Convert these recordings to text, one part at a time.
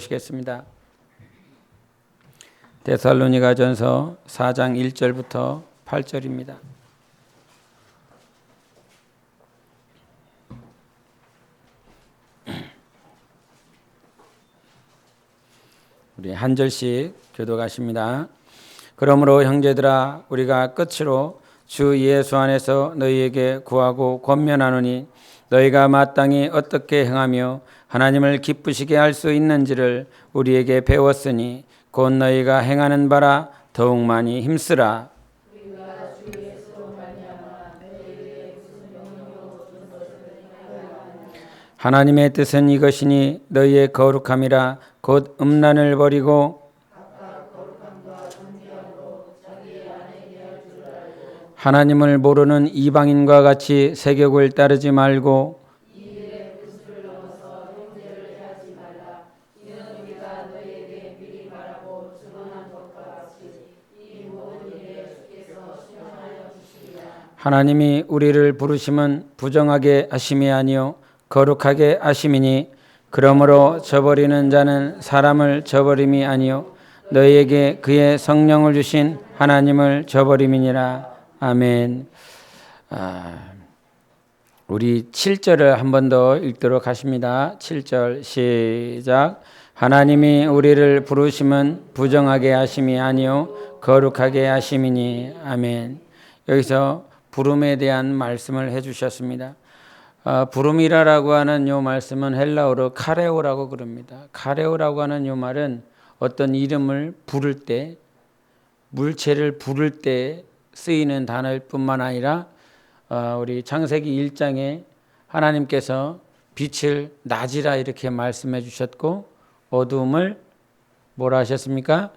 보시겠습니다. 데살로니가전서 4장 1절부터 8절입니다. 우리 한 절씩 교독하십니다. 그러므로 형제들아 우리가 끝으로 주 예수 안에서 너희에게 구하고 권면하노니 너희가 마땅히 어떻게 행하며 하나님을 기쁘시게 할 수 있는지를 우리에게 배웠으니 곧 너희가 행하는 바라 더욱 많이 힘쓰라. 하나님의 뜻은 이것이니 너희의 거룩함이라 곧 음란을 버리고 하나님을 모르는 이방인과 같이 세격을 따르지 말고 하나님이 우리를 부르심은 부정하게 하심이 아니요 거룩하게 하심이니 그러므로 저버리는 자는 사람을 저버림이 아니요 너희에게 그의 성령을 주신 하나님을 저버림이니라. 아멘. 우리 7절을 한 번 더 읽도록 하십니다. 7절 시작. 하나님이 우리를 부르심은 부정하게 하심이 아니요 거룩하게 하심이니. 아멘. 여기서 부름에 대한 말씀을 해주셨습니다. 부름이라고 하는 요 말씀은 헬라어로 카레오라고 그럽니다. 카레오라고 하는 요 말은 어떤 이름을 부를 때, 물체를 부를 때 쓰이는 단어일 뿐만 아니라 우리 창세기 1장에 하나님께서 빛을 낮이라 이렇게 말씀해 주셨고 어두움을 뭐라 하셨습니까?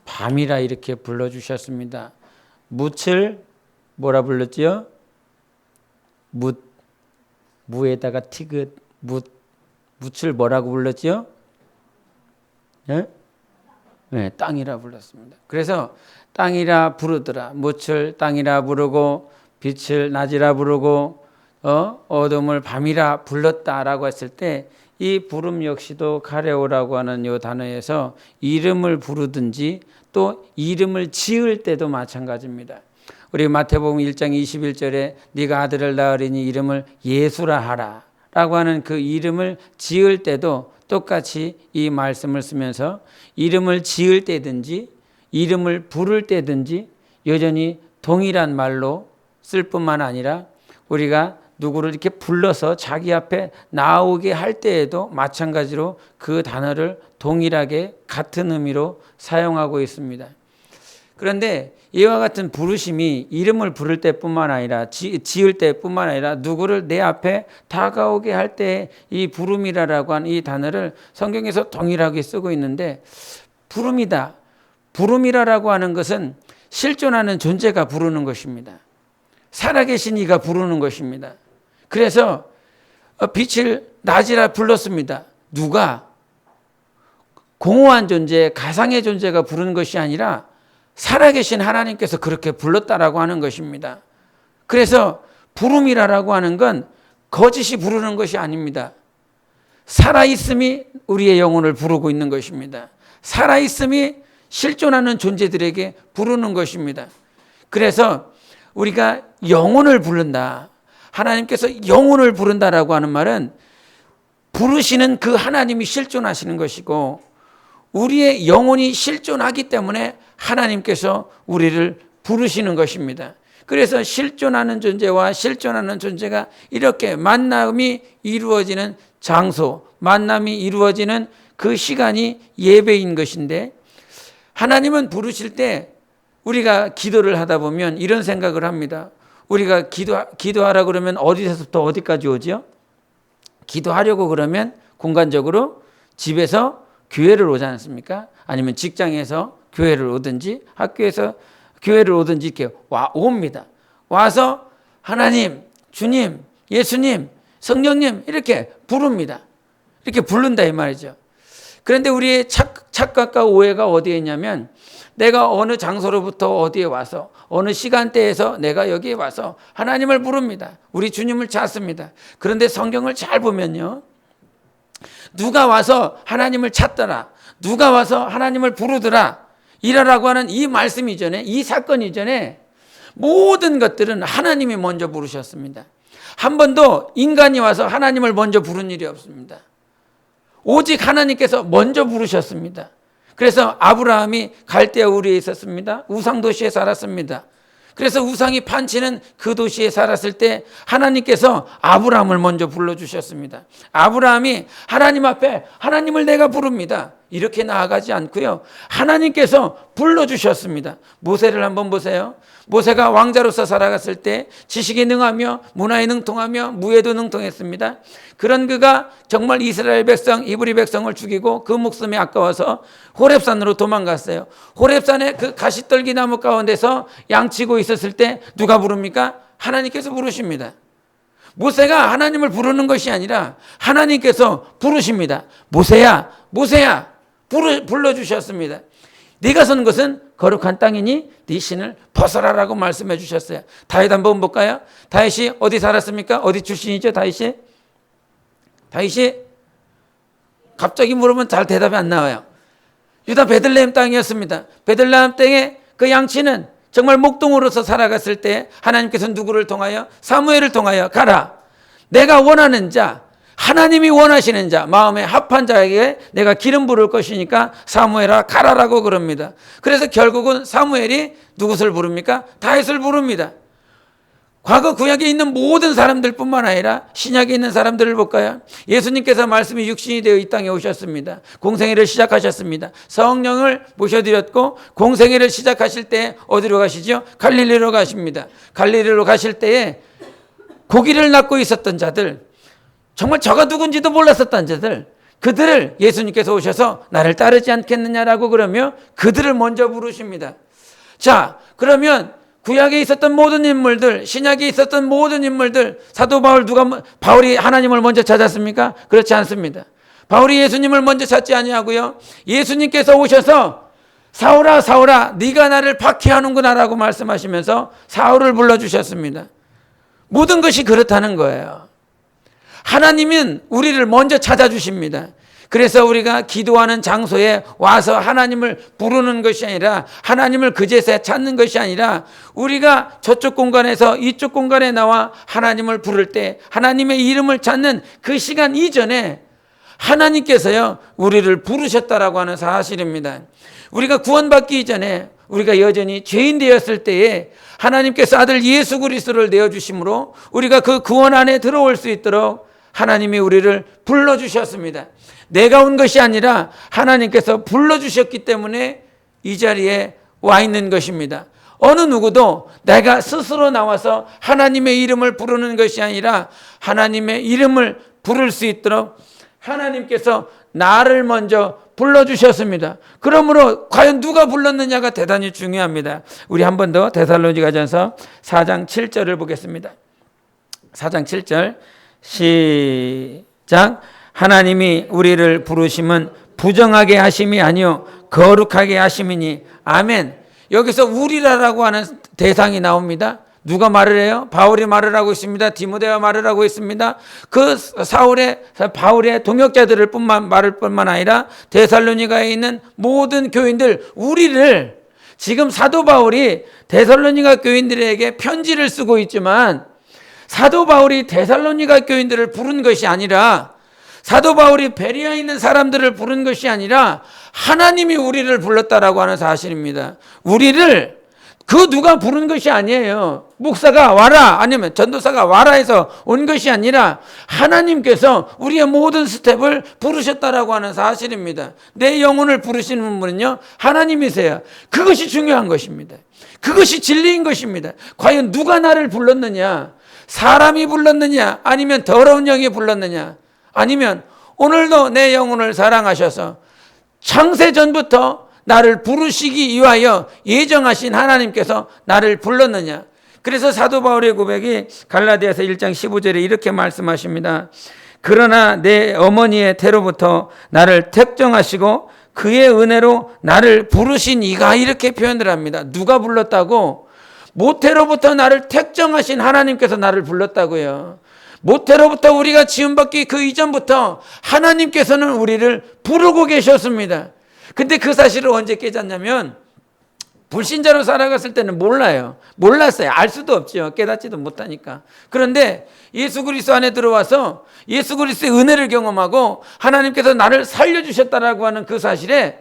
밤이라 이렇게 불러주셨습니다. 묻을 뭐라 불렀지요? 무에다가 티귿 묻을 뭐라고 불렀지요? 네? 네, 땅이라 불렀습니다. 그래서 땅이라 부르더라. 묻을 땅이라 부르고 빛을 낮이라 부르고 어둠을 밤이라 불렀다라고 했을 때 이 부름 역시도 카레오라고 하는 요 단어에서 이름을 부르든지 또 이름을 지을 때도 마찬가지입니다. 우리 마태복음 1장 21절에 네가 아들을 낳으리니 이름을 예수라 하라 라고 하는 그 이름을 지을 때도 똑같이 이 말씀을 쓰면서 이름을 지을 때든지 이름을 부를 때든지 여전히 동일한 말로 쓸 뿐만 아니라 우리가 누구를 이렇게 불러서 자기 앞에 나오게 할 때에도 마찬가지로 그 단어를 동일하게 같은 의미로 사용하고 있습니다. 그런데 이와 같은 부르심이 이름을 부를 때뿐만 아니라 지을 때뿐만 아니라 누구를 내 앞에 다가오게 할 때 이 부름이라고 하는 이 단어를 성경에서 동일하게 쓰고 있는데 부름이다. 부름이라고 하는 것은 실존하는 존재가 부르는 것입니다. 살아계신 이가 부르는 것입니다. 그래서 빛을 낮이라 불렀습니다. 누가? 공허한 존재, 가상의 존재가 부르는 것이 아니라 살아계신 하나님께서 그렇게 불렀다라고 하는 것입니다. 그래서 부름이라고 하는 건 거짓이 부르는 것이 아닙니다. 살아있음이 우리의 영혼을 부르고 있는 것입니다. 살아있음이 실존하는 존재들에게 부르는 것입니다. 그래서 우리가 영혼을 부른다. 하나님께서 영혼을 부른다라고 하는 말은 부르시는 그 하나님이 실존하시는 것이고 우리의 영혼이 실존하기 때문에 하나님께서 우리를 부르시는 것입니다. 그래서 실존하는 존재와 실존하는 존재가 이렇게 만남이 이루어지는 장소, 만남이 이루어지는 그 시간이 예배인 것인데 하나님은 부르실 때 우리가 기도를 하다 보면 이런 생각을 합니다. 우리가 기도하라 그러면 어디서부터 어디까지 오죠? 기도하려고 그러면 공간적으로 집에서 교회를 오지 않습니까? 아니면 직장에서 교회를 오든지 학교에서 교회를 오든지 이렇게 옵니다. 와서 하나님, 주님, 예수님, 성령님 이렇게 부릅니다. 이렇게 부른다 이 말이죠. 그런데 우리의 착각과 오해가 어디에 있냐면 내가 어느 장소로부터 어디에 와서 어느 시간대에서 내가 여기에 와서 하나님을 부릅니다. 우리 주님을 찾습니다. 그런데 성경을 잘 보면요. 누가 와서 하나님을 찾더라. 누가 와서 하나님을 부르더라. 이라라고 하는 이 말씀 이전에, 이 사건 이전에 모든 것들은 하나님이 먼저 부르셨습니다. 한 번도 인간이 와서 하나님을 먼저 부른 일이 없습니다. 오직 하나님께서 먼저 부르셨습니다. 그래서 아브라함이 갈대아 우리에 있었습니다. 우상 도시에 살았습니다. 그래서 우상이 판치는 그 도시에 살았을 때 하나님께서 아브라함을 먼저 불러주셨습니다. 아브라함이 하나님 앞에 하나님을 내가 부릅니다. 이렇게 나아가지 않고요. 하나님께서 불러주셨습니다. 모세를 한번 보세요. 모세가 왕자로서 살아갔을 때 지식에 능하며 문화에 능통하며 무예도 능통했습니다. 그런 그가 정말 이스라엘 백성, 이브리 백성을 죽이고 그 목숨이 아까워서 호렙산으로 도망갔어요. 호렙산의 그 가시떨기 나무 가운데서 양치고 있었을 때 누가 부릅니까? 하나님께서 부르십니다. 모세가 하나님을 부르는 것이 아니라 하나님께서 부르십니다. 모세야, 모세야 불러주셨습니다. 네가 선 것은 거룩한 땅이니 네 신을 벗어라라고 말씀해 주셨어요. 다윗 한번 볼까요? 다윗이 어디 살았습니까? 어디 출신이죠? 다윗이 갑자기 물으면 잘 대답이 안 나와요. 유다 베들레헴 땅이었습니다. 베들레헴 땅에 그 양치는 정말 목동으로서 살아갔을 때 하나님께서 누구를 통하여? 사무엘을 통하여 가라. 내가 원하는 자, 하나님이 원하시는 자, 마음에 합한 자에게 내가 기름 부을 것이니까 사무엘아 가라라고 그럽니다. 그래서 결국은 사무엘이 누구를 부릅니까? 다윗을 부릅니다. 과거 구약에 있는 모든 사람들뿐만 아니라 신약에 있는 사람들을 볼까요? 예수님께서 말씀이 육신이 되어 이 땅에 오셨습니다. 공생애를 시작하셨습니다. 성령을 모셔드렸고 공생애를 시작하실 때 어디로 가시죠? 갈릴리로 가십니다. 갈릴리로 가실 때에 고기를 낳고 있었던 자들, 정말 저가 누군지도 몰랐었던 자들, 그들을 예수님께서 오셔서 나를 따르지 않겠느냐라고 그러며 그들을 먼저 부르십니다. 자, 그러면 구약에 있었던 모든 인물들, 신약에 있었던 모든 인물들, 사도 바울이 하나님을 먼저 찾았습니까? 그렇지 않습니다. 바울이 예수님을 먼저 찾지 아니하고요. 예수님께서 오셔서 사울아 사울아 네가 나를 박해하는구나라고 말씀하시면서 사울을 불러주셨습니다. 모든 것이 그렇다는 거예요. 하나님은 우리를 먼저 찾아주십니다. 그래서 우리가 기도하는 장소에 와서 하나님을 부르는 것이 아니라 하나님을 그제서야 찾는 것이 아니라 우리가 저쪽 공간에서 이쪽 공간에 나와 하나님을 부를 때 하나님의 이름을 찾는 그 시간 이전에 하나님께서요 우리를 부르셨다라고 하는 사실입니다. 우리가 구원받기 이전에 우리가 여전히 죄인 되었을 때에 하나님께서 아들 예수 그리스도를 내어주심으로 우리가 그 구원 안에 들어올 수 있도록 하나님이 우리를 불러주셨습니다. 내가 온 것이 아니라 하나님께서 불러주셨기 때문에 이 자리에 와 있는 것입니다. 어느 누구도 내가 스스로 나와서 하나님의 이름을 부르는 것이 아니라 하나님의 이름을 부를 수 있도록 하나님께서 나를 먼저 불러주셨습니다. 그러므로 과연 누가 불렀느냐가 대단히 중요합니다. 우리 한 번 더 데살로니가전서 4장 7절을 보겠습니다. 4장 7절 시작. 하나님이 우리를 부르심은 부정하게 하심이 아니요 거룩하게 하심이니 아멘. 여기서 우리라라고 하는 대상이 나옵니다. 누가 말을 해요? 바울이 말을 하고 있습니다. 디모데가 말을 하고 있습니다. 그 바울의 동역자들을 말을 뿐만 아니라 데살로니가에 있는 모든 교인들, 우리를 지금 사도 바울이 데살로니가 교인들에게 편지를 쓰고 있지만 사도 바울이 데살로니가 교인들을 부른 것이 아니라 사도 바울이 베레아에 있는 사람들을 부른 것이 아니라 하나님이 우리를 불렀다라고 하는 사실입니다. 우리를 그 누가 부른 것이 아니에요. 목사가 와라 아니면 전도사가 와라 해서 온 것이 아니라 하나님께서 우리의 모든 스텝을 부르셨다라고 하는 사실입니다. 내 영혼을 부르시는 분은요 하나님이세요. 그것이 중요한 것입니다. 그것이 진리인 것입니다. 과연 누가 나를 불렀느냐? 사람이 불렀느냐? 아니면 더러운 영이 불렀느냐? 아니면 오늘도 내 영혼을 사랑하셔서 창세전부터 나를 부르시기 위하여 예정하신 하나님께서 나를 불렀느냐? 그래서 사도 바울의 고백이 갈라디아서 1장 15절에 이렇게 말씀하십니다. 그러나 내 어머니의 태로부터 나를 택정하시고 그의 은혜로 나를 부르신 이가, 이렇게 표현을 합니다. 누가 불렀다고? 모태로부터 나를 택정하신 하나님께서 나를 불렀다고요. 모태로부터 우리가 지음받기 그 이전부터 하나님께서는 우리를 부르고 계셨습니다. 근데 그 사실을 언제 깨닫냐면 불신자로 살아갔을 때는 몰라요. 몰랐어요. 알 수도 없죠. 깨닫지도 못하니까. 그런데 예수 그리스도 안에 들어와서 예수 그리스도의 은혜를 경험하고 하나님께서 나를 살려주셨다라고 하는 그 사실에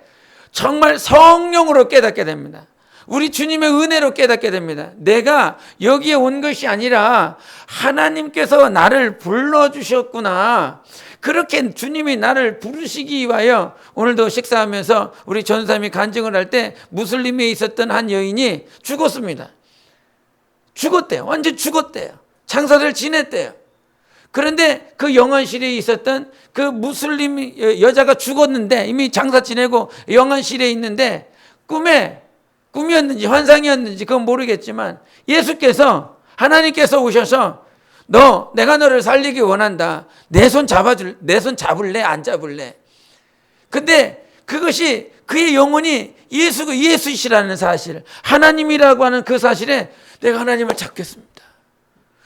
정말 성령으로 깨닫게 됩니다. 우리 주님의 은혜로 깨닫게 됩니다. 내가 여기에 온 것이 아니라 하나님께서 나를 불러주셨구나. 그렇게 주님이 나를 부르시기 위하여 오늘도 식사하면서 우리 전사님이 간증을 할 때 무슬림에 있었던 한 여인이 죽었습니다. 죽었대요. 완전 죽었대요. 장사를 지냈대요. 그런데 그 영안실에 있었던 그 무슬림 여자가 죽었는데 이미 장사 지내고 영안실에 있는데 꿈이었는지 환상이었는지 그건 모르겠지만 예수께서 하나님께서 오셔서 내가 너를 살리기 원한다. 내 손 잡을래? 안 잡을래? 근데 그것이 그의 영혼이 예수이시라는 사실, 하나님이라고 하는 그 사실에 내가 하나님을 잡겠습니다.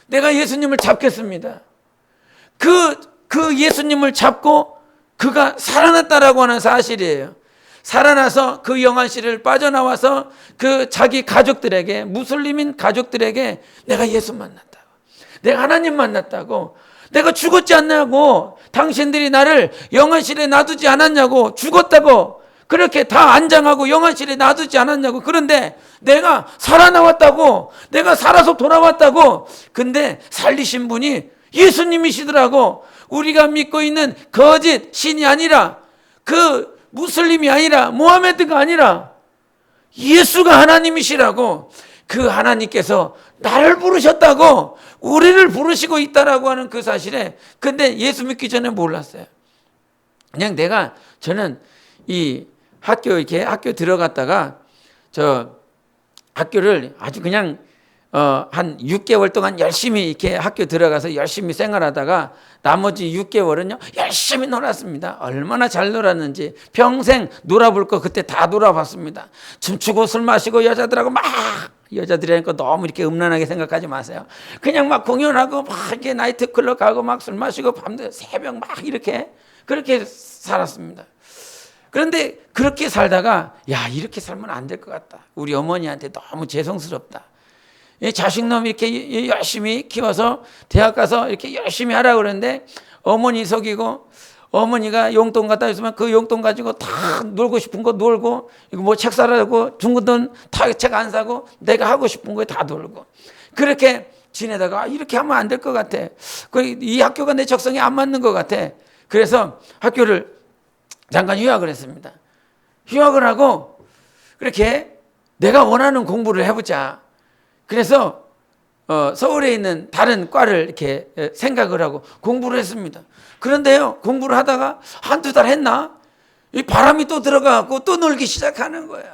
내가 예수님을 잡겠습니다. 그 예수님을 잡고 그가 살아났다라고 하는 사실이에요. 살아나서 그 영안실을 빠져나와서 그 자기 가족들에게, 무슬림인 가족들에게 내가 예수 만났다고, 내가 하나님 만났다고, 내가 죽었지 않냐고, 당신들이 나를 영안실에 놔두지 않았냐고, 죽었다고 그렇게 다 안장하고 영안실에 놔두지 않았냐고, 그런데 내가 살아나왔다고, 내가 살아서 돌아왔다고. 근데 살리신 분이 예수님이시더라고. 우리가 믿고 있는 거짓 신이 아니라, 그 무슬림이 아니라, 모하메드가 아니라 예수가 하나님이시라고. 그 하나님께서 나를 부르셨다고, 우리를 부르시고 있다라고 하는 그 사실에, 근데 예수 믿기 전에 몰랐어요. 그냥 저는 이 학교 들어갔다가 학교를 아주 그냥 한 6개월 동안 열심히 이렇게 학교 들어가서 열심히 생활하다가 나머지 6개월은요 열심히 놀았습니다. 얼마나 잘 놀았는지 평생 놀아볼 거 그때 다 놀아봤습니다. 춤추고 술 마시고 여자들이라니까 너무 이렇게 음란하게 생각하지 마세요. 그냥 막 공연하고 막 이렇게 나이트클럽 가고 막 술 마시고 밤새 새벽 막 이렇게 그렇게 살았습니다. 그런데 그렇게 살다가 이렇게 살면 안 될 것 같다. 우리 어머니한테 너무 죄송스럽다. 자식놈 이렇게 열심히 키워서 대학 가서 이렇게 열심히 하라고 그러는데 어머니 속이고, 어머니가 용돈 갖다 줬으면 그 용돈 가지고 다 놀고 싶은 거 놀고, 이거 뭐 책 사라고 준 돈 다 책 안 사고 내가 하고 싶은 거에 다 놀고, 그렇게 지내다가 이렇게 하면 안 될 것 같아. 이 학교가 내 적성에 안 맞는 것 같아. 그래서 학교를 잠깐 휴학을 했습니다. 휴학을 하고 그렇게 내가 원하는 공부를 해보자. 그래서 서울에 있는 다른 과를 이렇게 생각을 하고 공부를 했습니다. 그런데요, 공부를 하다가 한두 달 했나? 이 바람이 또 들어가고 또 놀기 시작하는 거예요.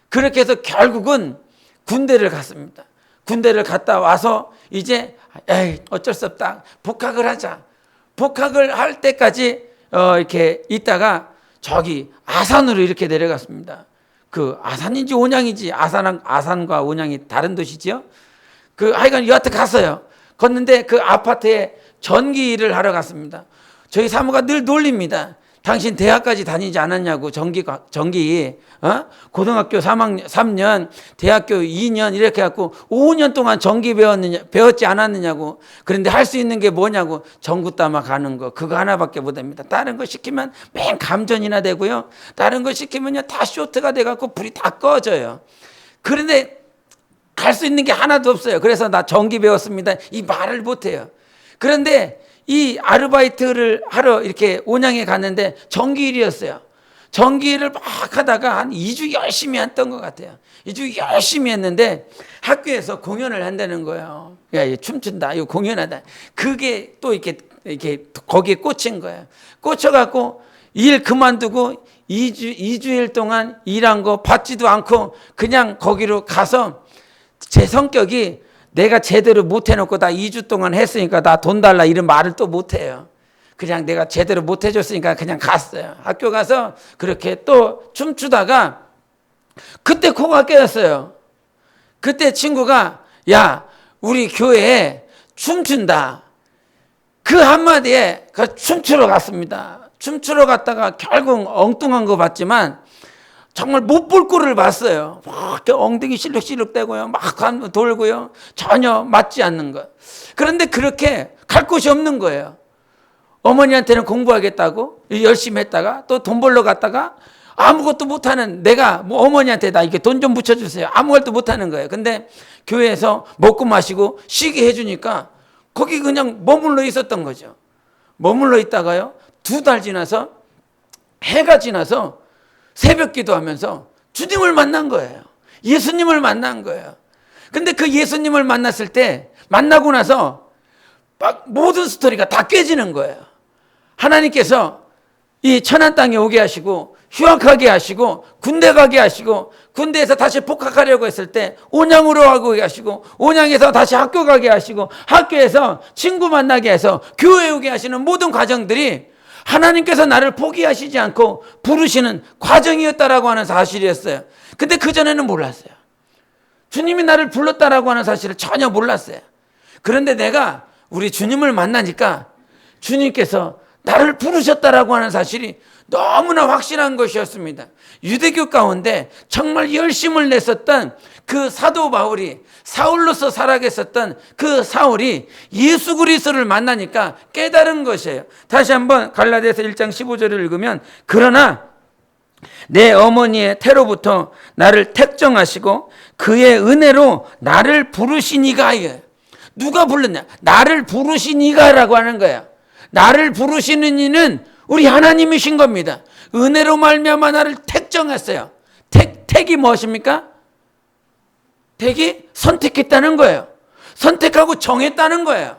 그렇게 해서 결국은 군대를 갔습니다. 군대를 갔다 와서 이제 어쩔 수 없다. 복학을 하자. 복학을 할 때까지 이렇게 있다가 저기 아산으로 이렇게 내려갔습니다. 그 아산인지 온양인지, 아산과 온양이 다른 도시지요. 하여간 여하튼 갔어요. 갔는데 그 아파트에 전기를 하러 갔습니다. 저희 사모가 늘 놀립니다. 당신 대학까지 다니지 않았냐고. 고등학교 3년, 대학교 2년 이렇게 해갖고 5년 동안 전기 배웠지 않았느냐고. 그런데 할 수 있는 게 뭐냐고. 전구 따마 가는 거, 그거 하나밖에 못합니다. 다른 거 시키면 맨 감전이나 되고요. 다른 거 시키면요 다 쇼트가 돼갖고 불이 다 꺼져요. 그런데 할 수 있는 게 하나도 없어요. 그래서 나 전기 배웠습니다, 이 말을 못해요. 그런데 이 아르바이트를 하러 이렇게 온양에 갔는데 전기일이었어요. 전기일을 막 하다가 한 2주 열심히 했던 것 같아요. 2주 열심히 했는데 학교에서 공연을 한다는 거예요. 춤춘다, 이거 공연하다. 그게 또 이렇게 거기에 꽂힌 거예요. 꽂혀갖고 일 그만두고 2주일 동안 일한 거 받지도 않고 그냥 거기로 가서, 제 성격이 내가 제대로 못 해놓고 나 2주 동안 했으니까 나 돈 달라 이런 말을 또 못 해요. 그냥 내가 제대로 못 해줬으니까 그냥 갔어요. 학교 가서 그렇게 또 춤추다가 그때 코가 깨졌어요. 그때 친구가 우리 교회에 춤춘다. 그 한마디에 춤추러 갔습니다. 춤추러 갔다가 결국 엉뚱한 거 봤지만 정말 못 볼 꼴을 봤어요. 막 엉덩이 실룩실룩대고요. 막 돌고요. 전혀 맞지 않는 거. 그런데 그렇게 갈 곳이 없는 거예요. 어머니한테는 공부하겠다고 열심히 했다가 또 돈 벌러 갔다가 아무것도 못하는 내가 뭐 어머니한테 나 이렇게 돈 좀 붙여주세요. 아무것도 못하는 거예요. 근데 교회에서 먹고 마시고 쉬게 해주니까 거기 그냥 머물러 있었던 거죠. 머물러 있다가요. 2달 지나서 해가 지나서 새벽 기도하면서 주님을 만난 거예요. 예수님을 만난 거예요. 근데 그 예수님을 만났을 때 만나고 나서 막 모든 스토리가 다 깨지는 거예요. 하나님께서 이 천한 땅에 오게 하시고 휴학하게 하시고 군대 가게 하시고 군대에서 다시 복학하려고 했을 때 온양으로 가게 하시고 온양에서 다시 학교 가게 하시고 학교에서 친구 만나게 해서 교회 오게 하시는 모든 과정들이 하나님께서 나를 포기하시지 않고 부르시는 과정이었다라고 하는 사실이었어요. 근데 그전에는 몰랐어요. 주님이 나를 불렀다라고 하는 사실을 전혀 몰랐어요. 그런데 내가 우리 주님을 만나니까 주님께서 나를 부르셨다라고 하는 사실이 너무나 확실한 것이었습니다. 유대교 가운데 정말 열심을 냈었던 그 사도 바울이 사울로서 살아계셨던 그 사울이 예수 그리스도를 만나니까 깨달은 것이에요. 다시 한번 갈라디아서 1장 15절을 읽으면 그러나 내 어머니의 태로부터 나를 택정하시고 그의 은혜로 나를 부르시니가 누가 불렀냐? 나를 부르시니가라고 하는 거예요. 나를 부르시는 이는 우리 하나님이신 겁니다. 은혜로 말미암아 나를 택정했어요. 택이 무엇입니까? 택이 선택했다는 거예요. 선택하고 정했다는 거예요.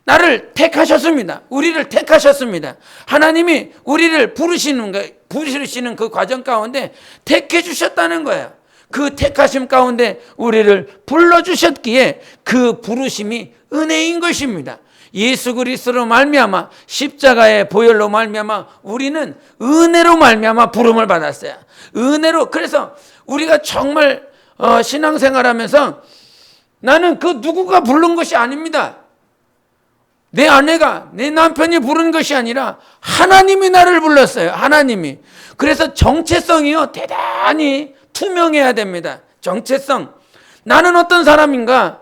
나를 택하셨습니다. 우리를 택하셨습니다. 하나님이 우리를 부르시는 그 과정 가운데 택해 주셨다는 거예요. 그 택하심 가운데 우리를 불러주셨기에 그 부르심이 은혜인 것입니다. 예수 그리스도로 말미암아 십자가의 보혈로 말미암아 우리는 은혜로 말미암아 부름을 받았어요. 은혜로. 그래서 우리가 정말 신앙생활하면서 나는 그 누구가 부른 것이 아닙니다. 내 아내가 내 남편이 부른 것이 아니라 하나님이 나를 불렀어요. 하나님이. 그래서 정체성이요 대단히 투명해야 됩니다. 정체성. 나는 어떤 사람인가?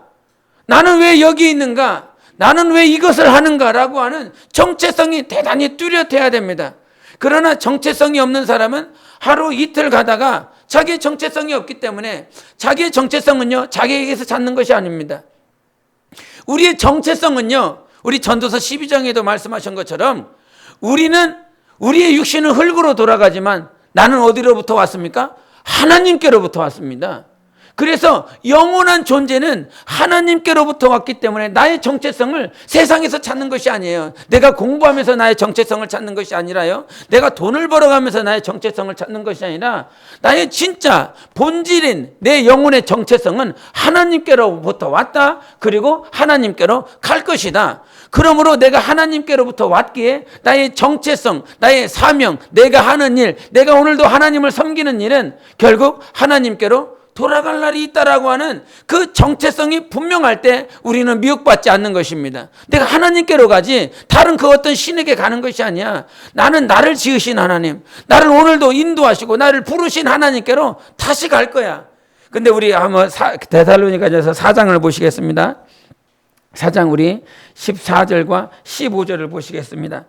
나는 왜 여기 있는가? 나는 왜 이것을 하는가라고 하는 정체성이 대단히 뚜렷해야 됩니다. 그러나 정체성이 없는 사람은 하루 이틀 가다가 자기의 정체성이 없기 때문에 자기의 정체성은요 자기에게서 찾는 것이 아닙니다. 우리의 정체성은요 우리 전도서 12장에도 말씀하신 것처럼 우리의 육신은 흙으로 돌아가지만 나는 어디로부터 왔습니까? 하나님께로부터 왔습니다. 그래서 영원한 존재는 하나님께로부터 왔기 때문에 나의 정체성을 세상에서 찾는 것이 아니에요. 내가 공부하면서 나의 정체성을 찾는 것이 아니라요. 내가 돈을 벌어가면서 나의 정체성을 찾는 것이 아니라 나의 진짜 본질인 내 영혼의 정체성은 하나님께로부터 왔다. 그리고 하나님께로 갈 것이다. 그러므로 내가 하나님께로부터 왔기에 나의 정체성, 나의 사명, 내가 하는 일, 내가 오늘도 하나님을 섬기는 일은 결국 하나님께로 돌아갈 날이 있다라고 하는 그 정체성이 분명할 때 우리는 미혹받지 않는 것입니다. 내가 하나님께로 가지 다른 그 어떤 신에게 가는 것이 아니야. 나는 나를 지으신 하나님, 나를 오늘도 인도하시고 나를 부르신 하나님께로 다시 갈 거야. 근데 우리 한번 데살로니가전서 4장을 보시겠습니다. 4장 우리 14절과 15절을 보시겠습니다.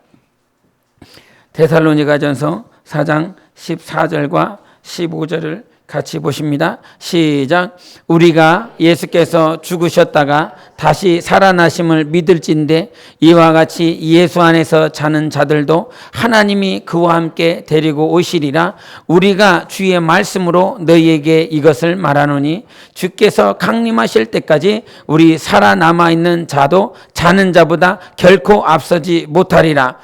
데살로니가전서 4장 14절과 15절을 같이 보십니다. 시작. 우리가 예수께서 죽으셨다가 다시 살아나심을 믿을진데 이와 같이 예수 안에서 자는 자들도 하나님이 그와 함께 데리고 오시리라. 우리가 주의 말씀으로 너희에게 이것을 말하노니 주께서 강림하실 때까지 우리 살아남아 있는 자도 자는 자보다 결코 앞서지 못하리라.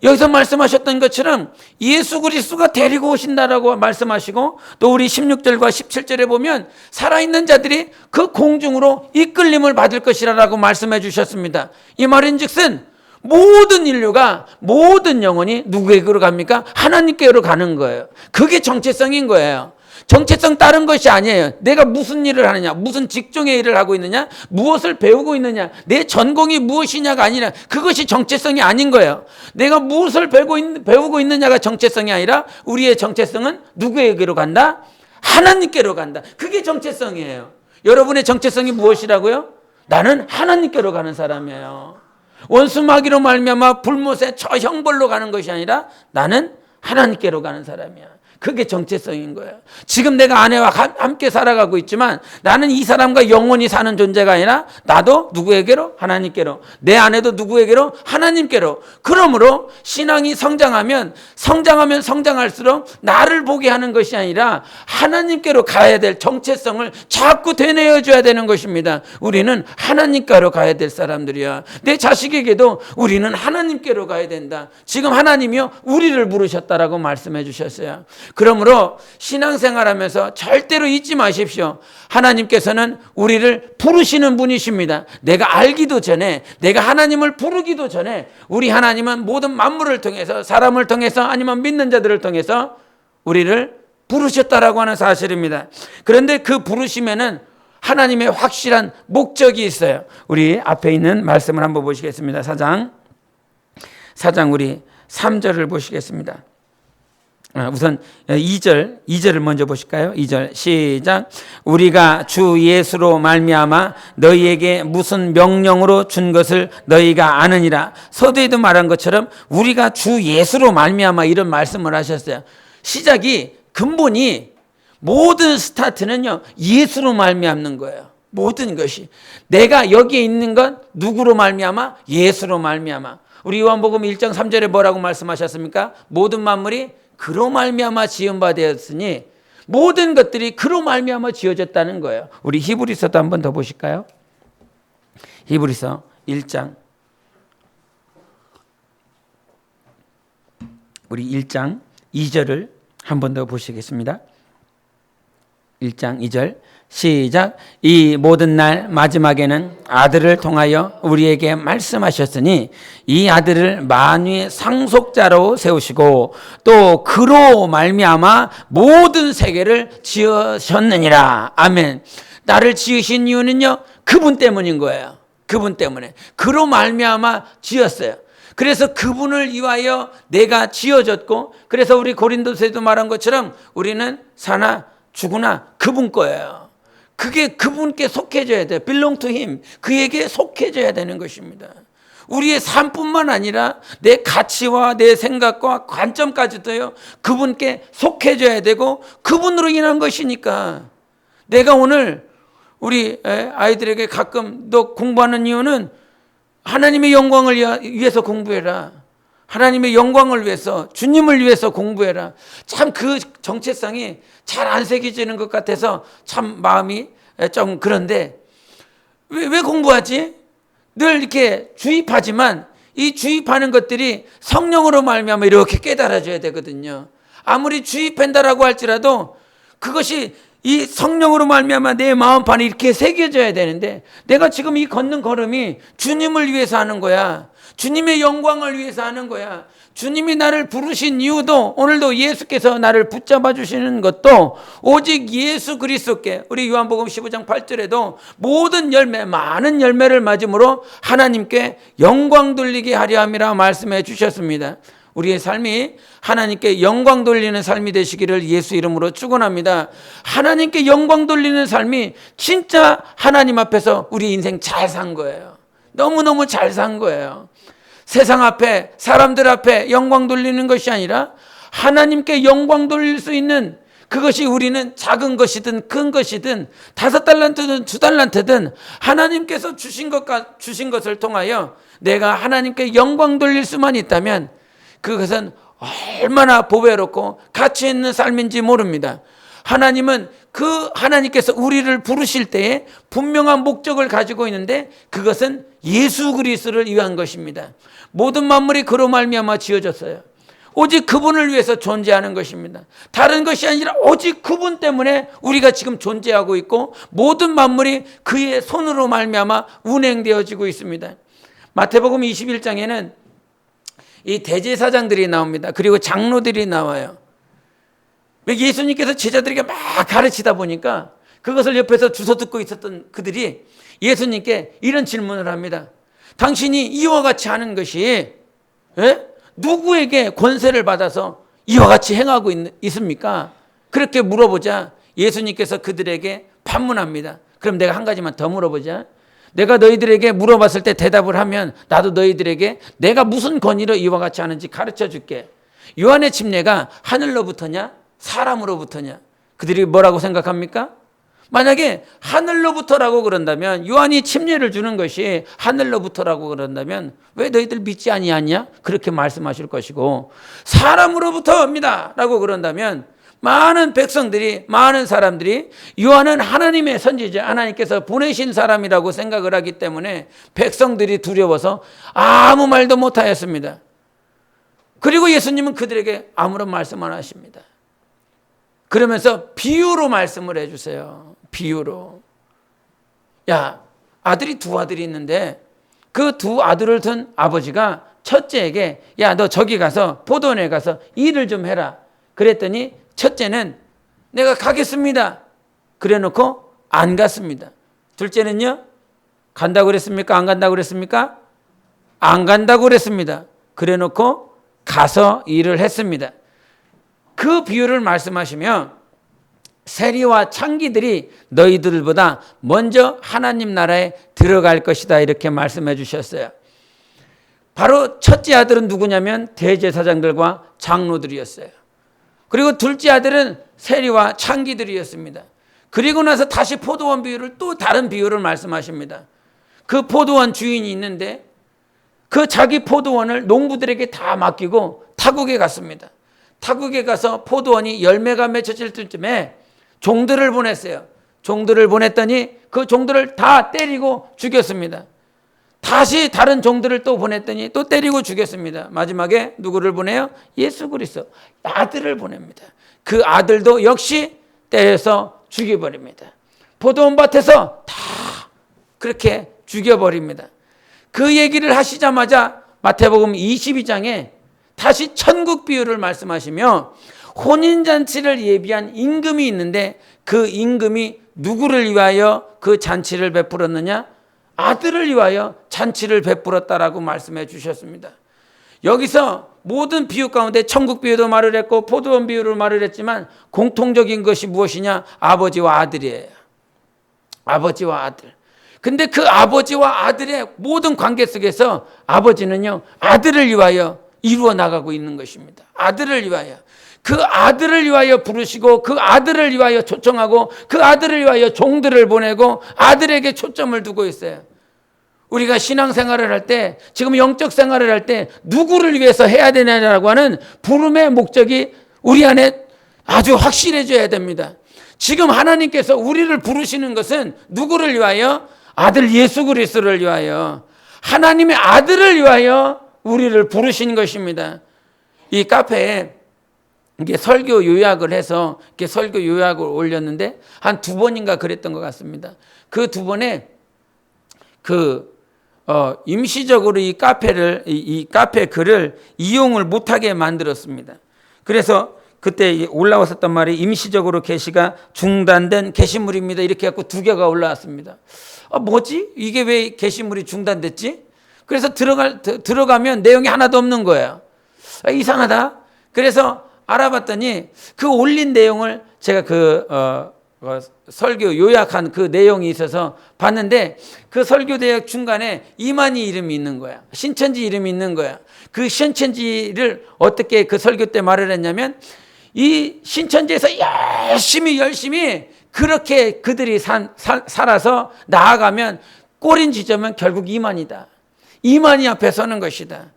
여기서 말씀하셨던 것처럼 예수 그리스도가 데리고 오신다라고 말씀하시고 또 우리 16절과 17절에 보면 살아있는 자들이 그 공중으로 이끌림을 받을 것이라고 말씀해 주셨습니다. 이 말인즉슨 모든 인류가 모든 영혼이 누구에게로 갑니까? 하나님께로 가는 거예요. 그게 정체성인 거예요. 정체성 다른 것이 아니에요. 내가 무슨 일을 하느냐, 무슨 직종의 일을 하고 있느냐, 무엇을 배우고 있느냐, 내 전공이 무엇이냐가 아니라 그것이 정체성이 아닌 거예요. 내가 무엇을 배우고 있느냐가 정체성이 아니라 우리의 정체성은 누구에게로 간다? 하나님께로 간다. 그게 정체성이에요. 여러분의 정체성이 무엇이라고요? 나는 하나님께로 가는 사람이에요. 원수마귀로 말미암아 불못에 저 형벌로 가는 것이 아니라 나는 하나님께로 가는 사람이야. 그게 정체성인 거예요. 지금 내가 아내와 함께 살아가고 있지만 나는 이 사람과 영원히 사는 존재가 아니라 나도 누구에게로? 하나님께로. 내 아내도 누구에게로? 하나님께로. 그러므로 신앙이 성장하면 성장할수록 나를 보게 하는 것이 아니라 하나님께로 가야 될 정체성을 자꾸 되뇌어줘야 되는 것입니다. 우리는 하나님께로 가야 될 사람들이야. 내 자식에게도 우리는 하나님께로 가야 된다. 지금 하나님이요 우리를 부르셨다라고 말씀해 주셨어요. 그러므로 신앙생활하면서 절대로 잊지 마십시오. 하나님께서는 우리를 부르시는 분이십니다. 내가 알기도 전에, 내가 하나님을 부르기도 전에 우리 하나님은 모든 만물을 통해서, 사람을 통해서, 아니면 믿는 자들을 통해서 우리를 부르셨다라고 하는 사실입니다. 그런데 그 부르심에는 하나님의 확실한 목적이 있어요. 우리 앞에 있는 말씀을 한번 보시겠습니다. 4장 우리 3절을 보시겠습니다. 우선 2절을 먼저 보실까요? 2절 시작. 우리가 주 예수로 말미암아 너희에게 무슨 명령으로 준 것을 너희가 아느니라. 서두에도 말한 것처럼 우리가 주 예수로 말미암아 이런 말씀을 하셨어요. 시작이, 근본이, 모든 스타트는요 예수로 말미암는 거예요. 모든 것이 내가 여기에 있는 건 누구로 말미암아? 예수로 말미암아. 우리 요한복음 1장 3절에 뭐라고 말씀하셨습니까? 모든 만물이 그로 말미암아 지은 바 되었으니, 모든 것들이 그로 말미암아 지어졌다는 거예요. 우리 히브리서도 한 번 더 보실까요? 히브리서 1장, 우리 1장 2절을 한 번 더 보시겠습니다. 1장 2절 시작. 이 모든 날 마지막에는 아들을 통하여 우리에게 말씀하셨으니 이 아들을 만유의 상속자로 세우시고 또 그로 말미암아 모든 세계를 지으셨느니라. 아멘. 나를 지으신 이유는요 그분 때문인 거예요. 그분 때문에. 그로 말미암아 지었어요. 그래서 그분을 위하여 내가 지어졌고, 그래서 우리 고린도서에도 말한 것처럼 우리는 사나 죽으나 그분 거예요. 그게 그분께 속해져야 돼요. belong to him. 그에게 속해져야 되는 것입니다. 우리의 삶뿐만 아니라 내 가치와 내 생각과 관점까지도요 그분께 속해져야 되고 그분으로 인한 것이니까. 내가 오늘 우리 아이들에게 가끔 너 공부하는 이유는 하나님의 영광을 위해서 공부해라. 하나님의 영광을 위해서, 주님을 위해서 공부해라. 참 그 정체성이 잘 안 새겨지는 것 같아서 참 마음이 좀 그런데 왜 공부하지? 늘 이렇게 주입하지만 이 주입하는 것들이 성령으로 말미암아 이렇게 깨달아져야 되거든요. 아무리 주입한다라고 할지라도 그것이 이 성령으로 말미암아 내 마음판에 이렇게 새겨져야 되는데, 내가 지금 이 걷는 걸음이 주님을 위해서 하는 거야. 주님의 영광을 위해서 하는 거야. 주님이 나를 부르신 이유도, 오늘도 예수께서 나를 붙잡아 주시는 것도 오직 예수 그리스도께, 우리 요한복음 15장 8절에도 모든 열매, 많은 열매를 맞음으로 하나님께 영광 돌리게 하려 함이라 말씀해 주셨습니다. 우리의 삶이 하나님께 영광 돌리는 삶이 되시기를 예수 이름으로 축원합니다. 하나님께 영광 돌리는 삶이 진짜 하나님 앞에서 우리 인생 잘 산 거예요. 너무너무 잘 산 거예요. 세상 앞에, 사람들 앞에 영광 돌리는 것이 아니라 하나님께 영광 돌릴 수 있는, 그것이 우리는 작은 것이든 큰 것이든 5달란트든 2달란트든 하나님께서 주신 것을 통하여 내가 하나님께 영광 돌릴 수만 있다면 그것은 얼마나 보배롭고 가치 있는 삶인지 모릅니다. 하나님은 하나님께서 우리를 부르실 때에 분명한 목적을 가지고 있는데 그것은 예수 그리스도를 위한 것입니다. 모든 만물이 그로 말미암아 지어졌어요. 오직 그분을 위해서 존재하는 것입니다. 다른 것이 아니라 오직 그분 때문에 우리가 지금 존재하고 있고 모든 만물이 그의 손으로 말미암아 운행되어지고 있습니다. 마태복음 21장에는 이 대제사장들이 나옵니다. 그리고 장로들이 나와요. 예수님께서 제자들에게 막 가르치다 보니까 그것을 옆에서 주워 듣고 있었던 그들이 예수님께 이런 질문을 합니다. 당신이 이와 같이 하는 것이 누구에게 권세를 받아서 이와 같이 행하고 있습니까? 그렇게 물어보자 예수님께서 그들에게 반문합니다. 그럼 내가 한 가지만 더 물어보자. 내가 너희들에게 물어봤을 때 대답을 하면 나도 너희들에게 내가 무슨 권위로 이와 같이 하는지 가르쳐 줄게. 요한의 침례가 하늘로부터냐 사람으로부터냐? 그들이 뭐라고 생각합니까? 만약에 하늘로부터라고 그런다면, 요한이 침례를 주는 것이 하늘로부터라고 그런다면 왜 너희들 믿지 아니하냐? 그렇게 말씀하실 것이고, 사람으로부터입니다 라고 그런다면 많은 백성들이, 많은 사람들이 요한은 하나님의 선지자, 하나님께서 보내신 사람이라고 생각을 하기 때문에 백성들이 두려워서 아무 말도 못하였습니다. 그리고 예수님은 그들에게 아무런 말씀 안 하십니다. 그러면서 비유로 말씀을 해주세요. 비유로. 야, 아들이 두 아들이 있는데 그 두 아들을 둔 아버지가 첫째에게 야, 너 저기 가서 포도원에 가서 일을 좀 해라. 그랬더니 첫째는 내가 가겠습니다. 그래 놓고 안 갔습니다. 둘째는요? 간다고 그랬습니까? 안 간다고 그랬습니까? 안 간다고 그랬습니다. 그래 놓고 가서 일을 했습니다. 그 비유를 말씀하시며 세리와 창기들이 너희들보다 먼저 하나님 나라에 들어갈 것이다 이렇게 말씀해 주셨어요. 바로 첫째 아들은 누구냐면 대제사장들과 장로들이었어요. 그리고 둘째 아들은 세리와 창기들이었습니다. 그리고 나서 다시 포도원 비유를 또 다른 비유를 말씀하십니다. 그 포도원 주인이 있는데 그 자기 포도원을 농부들에게 다 맡기고 타국에 갔습니다. 타국에 가서 포도원이 열매가 맺혀질 때쯤에 종들을 보냈어요. 종들을 보냈더니 그 종들을 다 때리고 죽였습니다. 다시 다른 종들을 또 보냈더니 또 때리고 죽였습니다. 마지막에 누구를 보내요? 예수 그리스도 아들을 보냅니다. 그 아들도 역시 때려서 죽여버립니다. 포도원 밭에서 다 그렇게 죽여버립니다. 그 얘기를 하시자마자 마태복음 22장에 다시 천국 비유를 말씀하시며 혼인잔치를 예비한 임금이 있는데 그 임금이 누구를 위하여 그 잔치를 베풀었느냐? 아들을 위하여 잔치를 베풀었다라고 말씀해 주셨습니다. 여기서 모든 비유 가운데 천국 비유도 말을 했고 포도원 비유를 말을 했지만 공통적인 것이 무엇이냐? 아버지와 아들이에요. 아버지와 아들. 근데 그 아버지와 아들의 모든 관계 속에서 아버지는요, 아들을 위하여 이루어 나가고 있는 것입니다. 아들을 위하여. 그 아들을 위하여 부르시고 그 아들을 위하여 초청하고 그 아들을 위하여 종들을 보내고 아들에게 초점을 두고 있어요. 우리가 신앙생활을 할 때, 지금 영적 생활을 할 때 누구를 위해서 해야 되냐라고 하는 부름의 목적이 우리 안에 아주 확실해져야 됩니다. 지금 하나님께서 우리를 부르시는 것은 누구를 위하여? 아들 예수 그리스도를 위하여, 하나님의 아들을 위하여 우리를 부르신 것입니다. 이 카페에 이게 설교 요약을 해서 이렇게 설교 요약을 올렸는데 한 두 번인가 그랬던 것 같습니다. 그 두 번에 임시적으로 이 카페 글을 이용을 못하게 만들었습니다. 그래서 그때 올라왔었단 말이 임시적으로 게시가 중단된 게시물입니다. 이렇게 해갖고 두 개가 올라왔습니다. 뭐지? 이게 왜 게시물이 중단됐지? 그래서 들어가면 내용이 하나도 없는 거예요. 이상하다. 그래서 알아봤더니 그 올린 내용을 제가 설교 요약한 그 내용이 있어서 봤는데 그 설교 대역 중간에 이만희 이름이 있는 거야. 신천지 이름이 있는 거야. 그 신천지를 어떻게 그 설교 때 말을 했냐면 이 신천지에서 열심히 그렇게 그들이 살아서 나아가면 꼬린 지점은 결국 이만희다. 이만희 앞에 서는 것이다.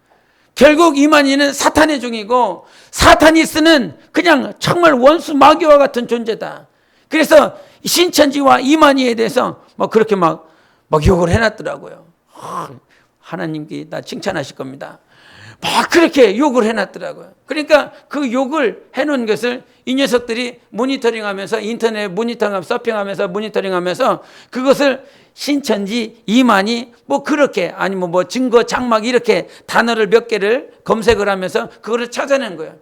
결국 이만희는 사탄의 종이고 사탄이 쓰는 그냥 정말 원수 마귀와 같은 존재다. 그래서 신천지와 이만희에 대해서 그렇게 막 욕을 해놨더라고요. 하나님께 나 칭찬하실 겁니다. 막 그렇게 욕을 해놨더라고요. 그러니까 그 욕을 해놓은 것을 이 녀석들이 모니터링하면서 인터넷 모니터링하면서 서핑하면서 모니터링하면서 그것을 신천지 이만희 그렇게 아니면 증거 장막 이렇게 단어를 몇 개를 검색을 하면서 그거를 찾아낸 거예요.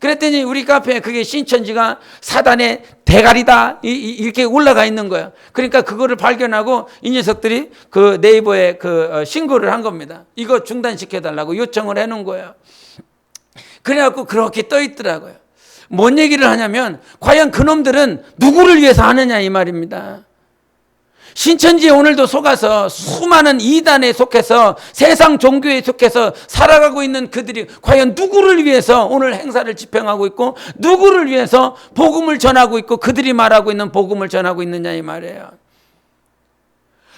그랬더니 우리 카페에 그게 신천지가 사단의 대가리다 이렇게 올라가 있는 거예요. 그러니까 그거를 발견하고 이 녀석들이 그 네이버에 신고를 한 겁니다. 이거 중단시켜달라고 요청을 해놓은 거예요. 그래갖고 그렇게 떠 있더라고요. 뭔 얘기를 하냐면 과연 그놈들은 누구를 위해서 하느냐 이 말입니다. 신천지에 오늘도 속아서 수많은 이단에 속해서 세상 종교에 속해서 살아가고 있는 그들이 과연 누구를 위해서 오늘 행사를 집행하고 있고 누구를 위해서 복음을 전하고 있고 그들이 말하고 있는 복음을 전하고 있느냐 이 말이에요.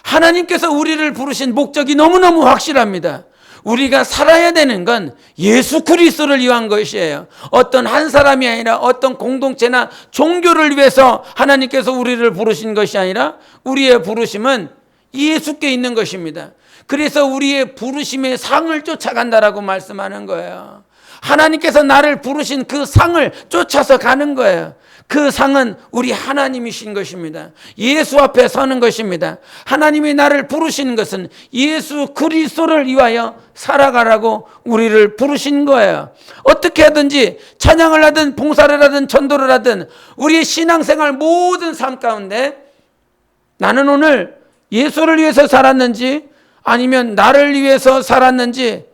하나님께서 우리를 부르신 목적이 너무너무 확실합니다. 우리가 살아야 되는 건 예수 그리스도를 위한 것이에요. 어떤 한 사람이 아니라 어떤 공동체나 종교를 위해서 하나님께서 우리를 부르신 것이 아니라 우리의 부르심은 예수께 있는 것입니다. 그래서 우리의 부르심의 상을 쫓아간다라고 말씀하는 거예요. 하나님께서 나를 부르신 그 상을 쫓아서 가는 거예요. 그 상은 우리 하나님이신 것입니다. 예수 앞에 서는 것입니다. 하나님이 나를 부르시는 것은 예수 그리스도를 위하여 살아가라고 우리를 부르신 거예요. 어떻게 하든지 찬양을 하든 봉사를 하든 전도를 하든 우리의 신앙생활 모든 삶 가운데 나는 오늘 예수를 위해서 살았는지 아니면 나를 위해서 살았는지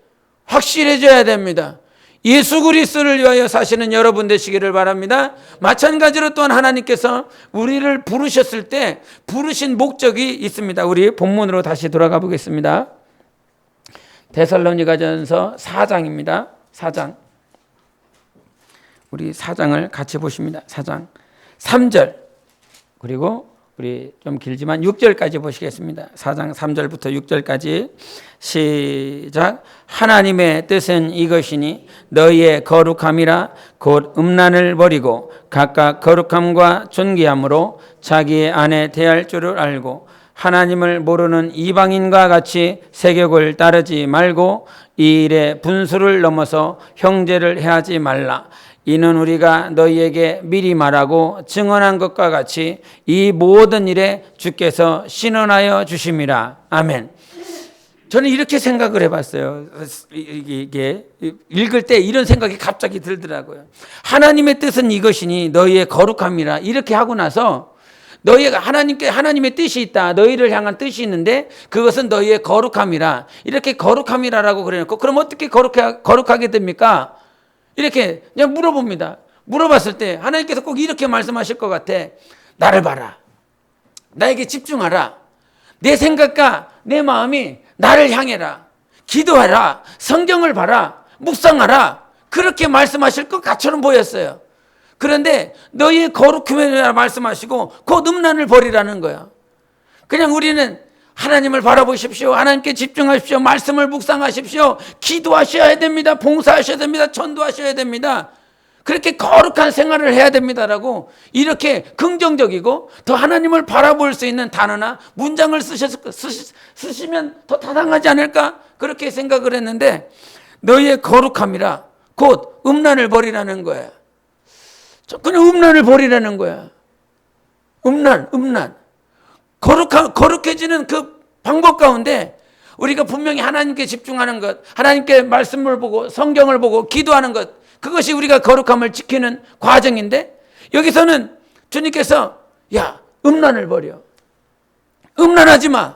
확실해져야 됩니다. 예수 그리스도를 위하여 사시는 여러분 되시기를 바랍니다. 마찬가지로 또한 하나님께서 우리를 부르셨을 때 부르신 목적이 있습니다. 우리 본문으로 다시 돌아가 보겠습니다. 데살로니가전서 4장입니다. 4장. 우리 4장을 같이 보십니다. 4장 3절 그리고 우리 좀 길지만 6절까지 보시겠습니다. 4장 3절부터 6절까지 시작. 하나님의 뜻은 이것이니 너희의 거룩함이라 곧 음란을 버리고 각각 거룩함과 존귀함으로 자기의 아내 대할 줄을 알고 하나님을 모르는 이방인과 같이 세격을 따르지 말고 이 일에 분수를 넘어서 형제를 해하지 말라. 이는 우리가 너희에게 미리 말하고 증언한 것과 같이 이 모든 일에 주께서 신원하여 주심이라. 아멘. 저는 이렇게 생각을 해봤어요. 이게 읽을 때 이런 생각이 갑자기 들더라고요. 하나님의 뜻은 이것이니 너희의 거룩함이라 이렇게 하고 나서 너희가 하나님의 뜻이 있다. 너희를 향한 뜻이 있는데 그것은 너희의 거룩함이라 이렇게 거룩함이라라고 그래놓고 그럼 어떻게 거룩하게 됩니까? 이렇게 그냥 물어봅니다. 물어봤을 때 하나님께서 꼭 이렇게 말씀하실 것 같아. 나를 봐라. 나에게 집중하라. 내 생각과 내 마음이 나를 향해라. 기도하라. 성경을 봐라. 묵상하라. 그렇게 말씀하실 것 같처럼 보였어요. 그런데 너희의 거룩함이라 말씀하시고 곧 음란을 버리라는 거야. 그냥 우리는 하나님을 바라보십시오. 하나님께 집중하십시오. 말씀을 묵상하십시오. 기도하셔야 됩니다. 봉사하셔야 됩니다. 전도하셔야 됩니다. 그렇게 거룩한 생활을 해야 됩니다라고 이렇게 긍정적이고 더 하나님을 바라볼 수 있는 단어나 문장을 쓰시면 더 타당하지 않을까? 그렇게 생각을 했는데 너희의 거룩함이라 곧 음란을 버리라는 거예요. 그냥 음란을 버리라는 거야. 음란. 거룩해지는 그 방법 가운데 우리가 분명히 하나님께 집중하는 것, 하나님께 말씀을 보고 성경을 보고 기도하는 것, 그것이 우리가 거룩함을 지키는 과정인데 여기서는 주님께서 야, 음란을 버려. 음란하지 마.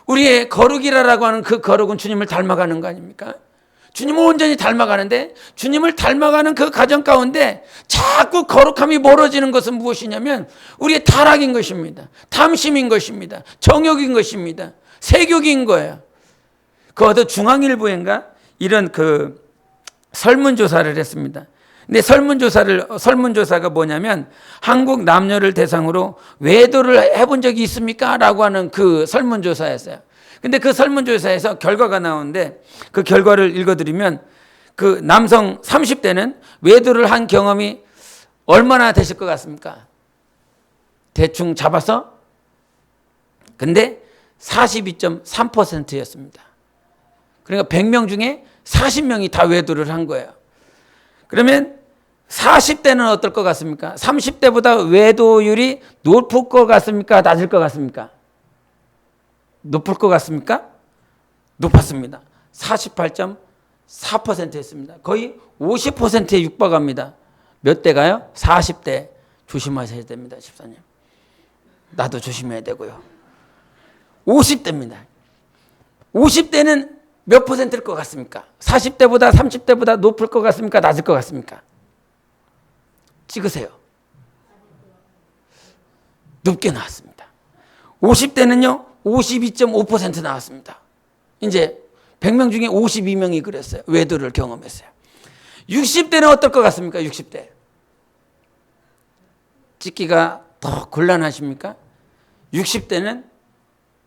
우리의 거룩이라고 하는 그 거룩은 주님을 닮아가는 거 아닙니까? 주님을 온전히 닮아가는데 주님을 닮아가는 그 과정 가운데 자꾸 거룩함이 멀어지는 것은 무엇이냐면 우리의 타락인 것입니다. 탐심인 것입니다. 정욕인 것입니다. 세욕인 거예요. 그 어떤 중앙일보인가 이런 그 설문조사를 했습니다. 근데 설문조사가 뭐냐면 한국 남녀를 대상으로 외도를 해본 적이 있습니까? 라고 하는 그 설문조사였어요. 근데 그 설문조사에서 결과가 나오는데 그 결과를 읽어드리면 그 남성 30대는 외도를 한 경험이 얼마나 되실 것 같습니까? 대충 잡아서? 근데 42.3%였습니다. 그러니까 100명 중에 40명이 다 외도를 한 거예요. 그러면 40대는 어떨 것 같습니까? 30대보다 외도율이 높을 것 같습니까? 낮을 것 같습니까? 높을 것 같습니까? 높았습니다. 4%였습니다. 거의 50%에 육박합니다. 몇 대가요? 40대. 조심하셔야 됩니다, 집사님. 나도 조심해야 되고요. 50대입니다. 50대는 몇 퍼센트일 것 같습니까? 40대보다 30대보다 높을 것 같습니까? 낮을 것 같습니까? 찍으세요. 높게 나왔습니다. 50대는요 52.5% 나왔습니다. 이제 100명 중에 52명이 그랬어요. 외도를 경험했어요. 60대는 어떨 것 같습니까? 60대 찍기가 더 곤란하십니까? 60대는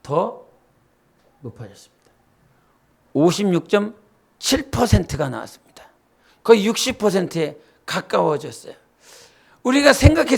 더 높아졌습니다. 56.7%가 나왔습니다. 거의 60%에 가까워졌어요. 우리가 생각해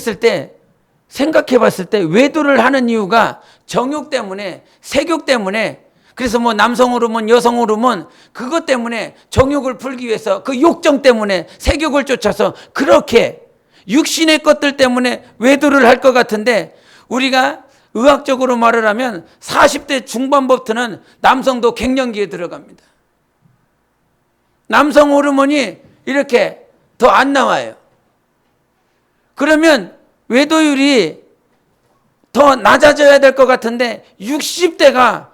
봤을 때 외도를 하는 이유가 정욕 때문에, 색욕 때문에, 그래서 뭐 남성 호르몬, 여성 호르몬, 그것 때문에 정욕을 풀기 위해서 그 욕정 때문에 색욕을 쫓아서 그렇게 육신의 것들 때문에 외도를 할 것 같은데, 우리가 의학적으로 말을 하면 40대 중반부터는 남성도 갱년기에 들어갑니다. 남성 호르몬이 이렇게 더 안 나와요. 그러면 외도율이 더 낮아져야 될 것 같은데 60대가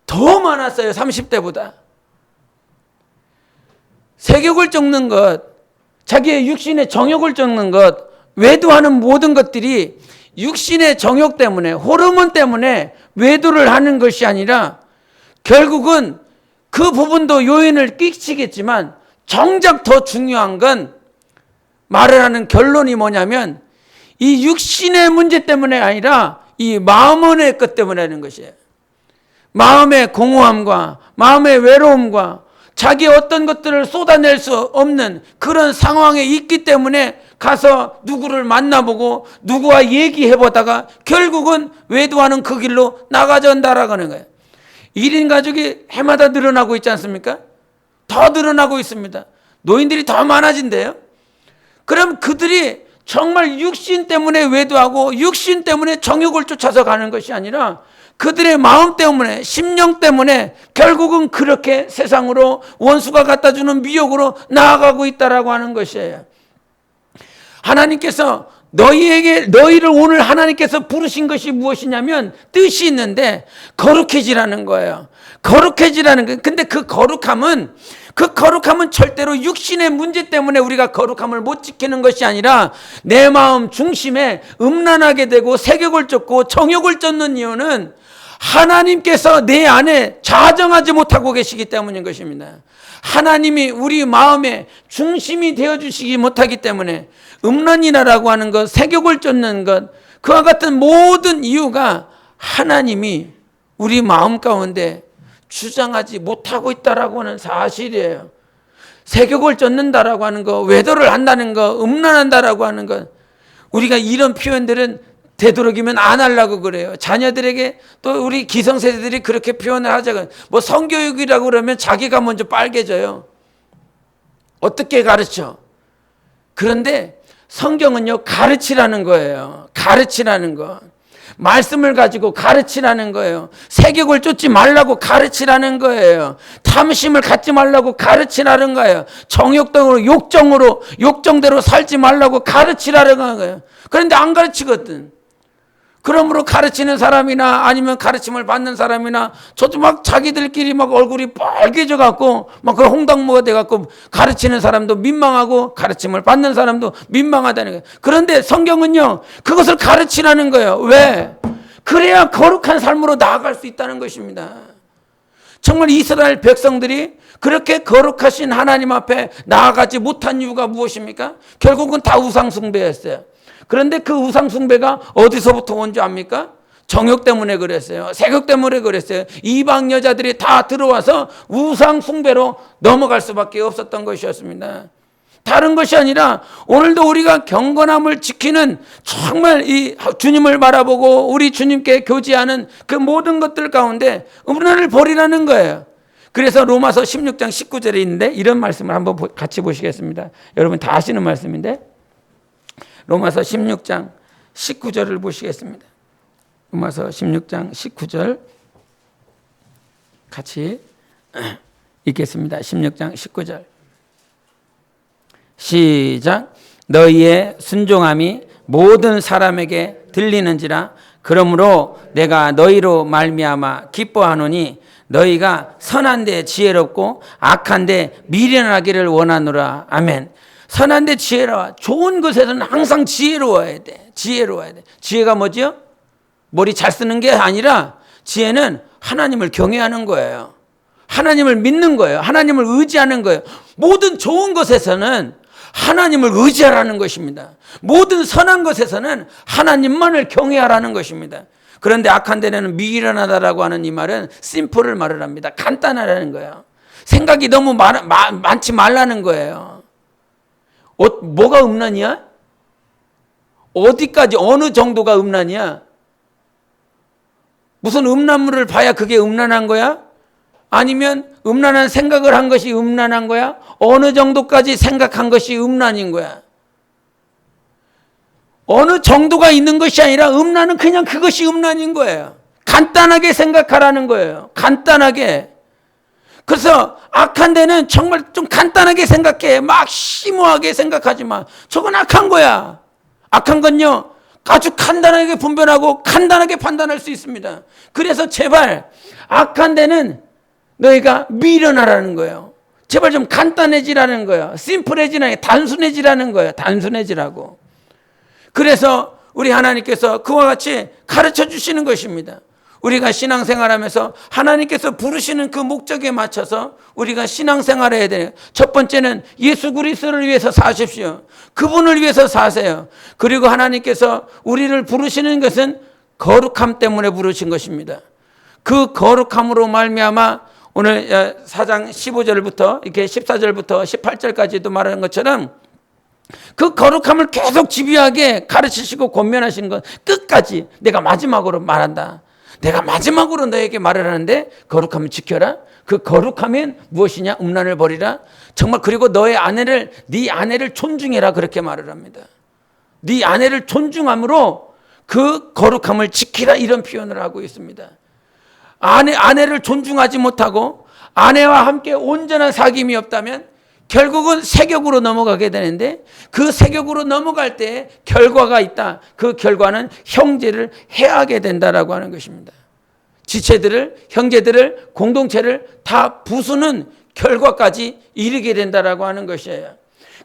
더 많았어요. 30대보다. 색욕을 쫓는 것, 자기의 육신의 정욕을 쫓는 것, 외도하는 모든 것들이 육신의 정욕 때문에, 호르몬 때문에 외도를 하는 것이 아니라 결국은 그 부분도 요인을 끼치겠지만 정작 더 중요한 건 말을 하는 결론이 뭐냐면 이 육신의 문제 때문에 아니라 이 마음의 것 때문에 하는 것이에요. 마음의 공허함과 마음의 외로움과 자기 어떤 것들을 쏟아낼 수 없는 그런 상황에 있기 때문에 가서 누구를 만나보고 누구와 얘기해보다가 결국은 외도하는 그 길로 나가전다라고 하는 거예요. 1인 가족이 해마다 늘어나고 있지 않습니까? 더 늘어나고 있습니다. 노인들이 더 많아진대요. 그럼 그들이 정말 육신 때문에 외도하고 육신 때문에 정욕을 쫓아서 가는 것이 아니라 그들의 마음 때문에, 심령 때문에 결국은 그렇게 세상으로 원수가 갖다 주는 미혹으로 나아가고 있다라고 하는 것이에요. 하나님께서 너희를 오늘 하나님께서 부르신 것이 무엇이냐면 뜻이 있는데 거룩해지라는 거예요. 거룩해지라는 거예요. 근데 그 거룩함은 절대로 육신의 문제 때문에 우리가 거룩함을 못 지키는 것이 아니라 내 마음 중심에 음란하게 되고 색욕을 쫓고 정욕을 쫓는 이유는 하나님께서 내 안에 자정하지 못하고 계시기 때문인 것입니다. 하나님이 우리 마음의 중심이 되어주시지 못하기 때문에 음란이라고 하는 것, 색욕을 쫓는 것, 그와 같은 모든 이유가 하나님이 우리 마음 가운데 주장하지 못하고 있다라고 하는 사실이에요. 색욕을 쫓는다라고 하는 거, 외도를 한다는 거, 음란한다라고 하는 것, 우리가 이런 표현들은 되도록이면 안 하려고 그래요. 자녀들에게 또 우리 기성세대들이 그렇게 표현을 하자고. 뭐 성교육이라고 그러면 자기가 먼저 빨개져요. 어떻게 가르쳐? 그런데 성경은요, 가르치라는 거예요. 가르치라는 거. 말씀을 가지고 가르치라는 거예요. 색욕을 쫓지 말라고 가르치라는 거예요. 탐심을 갖지 말라고 가르치라는 거예요. 정욕적으로, 욕정대로 살지 말라고 가르치라는 거예요. 그런데 안 가르치거든. 그러므로 가르치는 사람이나 아니면 가르침을 받는 사람이나 저도 막 자기들끼리 막 얼굴이 빨개져 갖고 막 그 홍당무가 돼 갖고 가르치는 사람도 민망하고 가르침을 받는 사람도 민망하다는 거예요. 그런데 성경은요, 그것을 가르치라는 거예요. 왜? 그래야 거룩한 삶으로 나아갈 수 있다는 것입니다. 정말 이스라엘 백성들이 그렇게 거룩하신 하나님 앞에 나아가지 못한 이유가 무엇입니까? 결국은 다 우상숭배였어요. 그런데 그 우상숭배가 어디서부터 온 줄 압니까? 정욕 때문에 그랬어요. 색욕 때문에 그랬어요. 이방 여자들이 다 들어와서 우상숭배로 넘어갈 수밖에 없었던 것이었습니다. 다른 것이 아니라 오늘도 우리가 경건함을 지키는 정말 이 주님을 바라보고 우리 주님께 교제하는 그 모든 것들 가운데 음란을 버리라는 거예요. 그래서 로마서 16장 19절에 있는데 이런 말씀을 한번 같이 보시겠습니다. 여러분 다 아시는 말씀인데 로마서 16장 19절을 보시겠습니다. 로마서 16장 19절 같이 읽겠습니다. 16장 19절. 시작. 너희의 순종함이 모든 사람에게 들리는지라. 그러므로 내가 너희로 말미암아 기뻐하노니 너희가 선한데 지혜롭고 악한데 미련하기를 원하노라. 아멘. 선한데 지혜로워. 좋은 것에서는 항상 지혜로워야 돼. 지혜로워야 돼. 지혜가 뭐죠? 머리 잘 쓰는 게 아니라 지혜는 하나님을 경외하는 거예요. 하나님을 믿는 거예요. 하나님을 의지하는 거예요. 모든 좋은 것에서는 하나님을 의지하라는 것입니다. 모든 선한 것에서는 하나님만을 경외하라는 것입니다. 그런데 악한 데는 미련하다라고 하는 이 말은 심플을 말을 합니다. 간단하라는 거예요. 생각이 너무 많지 말라는 거예요. 뭐가 음란이야? 어디까지 어느 정도가 음란이야? 무슨 음란물을 봐야 그게 음란한 거야? 아니면 음란한 생각을 한 것이 음란한 거야? 어느 정도까지 생각한 것이 음란인 거야? 어느 정도가 있는 것이 아니라 음란은 그냥 그것이 음란인 거예요. 간단하게 생각하라는 거예요. 간단하게. 그래서 악한 데는 정말 좀 간단하게 생각해. 막 심오하게 생각하지 마. 저건 악한 거야. 악한 건요, 아주 간단하게 분별하고 간단하게 판단할 수 있습니다. 그래서 제발 악한 데는 너희가 미련하라는 거예요. 제발 좀 간단해지라는 거예요. 심플해지라는 거예요. 단순해지라는 거예요. 단순해지라고. 그래서 우리 하나님께서 그와 같이 가르쳐 주시는 것입니다. 우리가 신앙생활하면서 하나님께서 부르시는 그 목적에 맞춰서 우리가 신앙생활을 해야 돼요. 첫 번째는 예수 그리스도를 위해서 사십시오. 그분을 위해서 사세요. 그리고 하나님께서 우리를 부르시는 것은 거룩함 때문에 부르신 것입니다. 그 거룩함으로 말미암아 오늘 4장 15절부터 이렇게 14절부터 18절까지도 말하는 것처럼 그 거룩함을 계속 집요하게 가르치시고 권면하시는 것 끝까지 내가 마지막으로 말한다. 내가 마지막으로 너에게 말을 하는데 거룩함을 지켜라. 그 거룩함은 무엇이냐? 음란을 버리라. 정말 그리고 너의 아내를 네 아내를 존중해라. 그렇게 말을 합니다. 네 아내를 존중함으로 그 거룩함을 지키라. 이런 표현을 하고 있습니다. 아내를 존중하지 못하고 아내와 함께 온전한 사귐이 없다면 결국은 세격으로 넘어가게 되는데 그 세격으로 넘어갈 때 결과가 있다. 그 결과는 형제를 해하게 된다라고 하는 것입니다. 지체들을, 형제들을, 공동체를 다 부수는 결과까지 이르게 된다라고 하는 것이에요.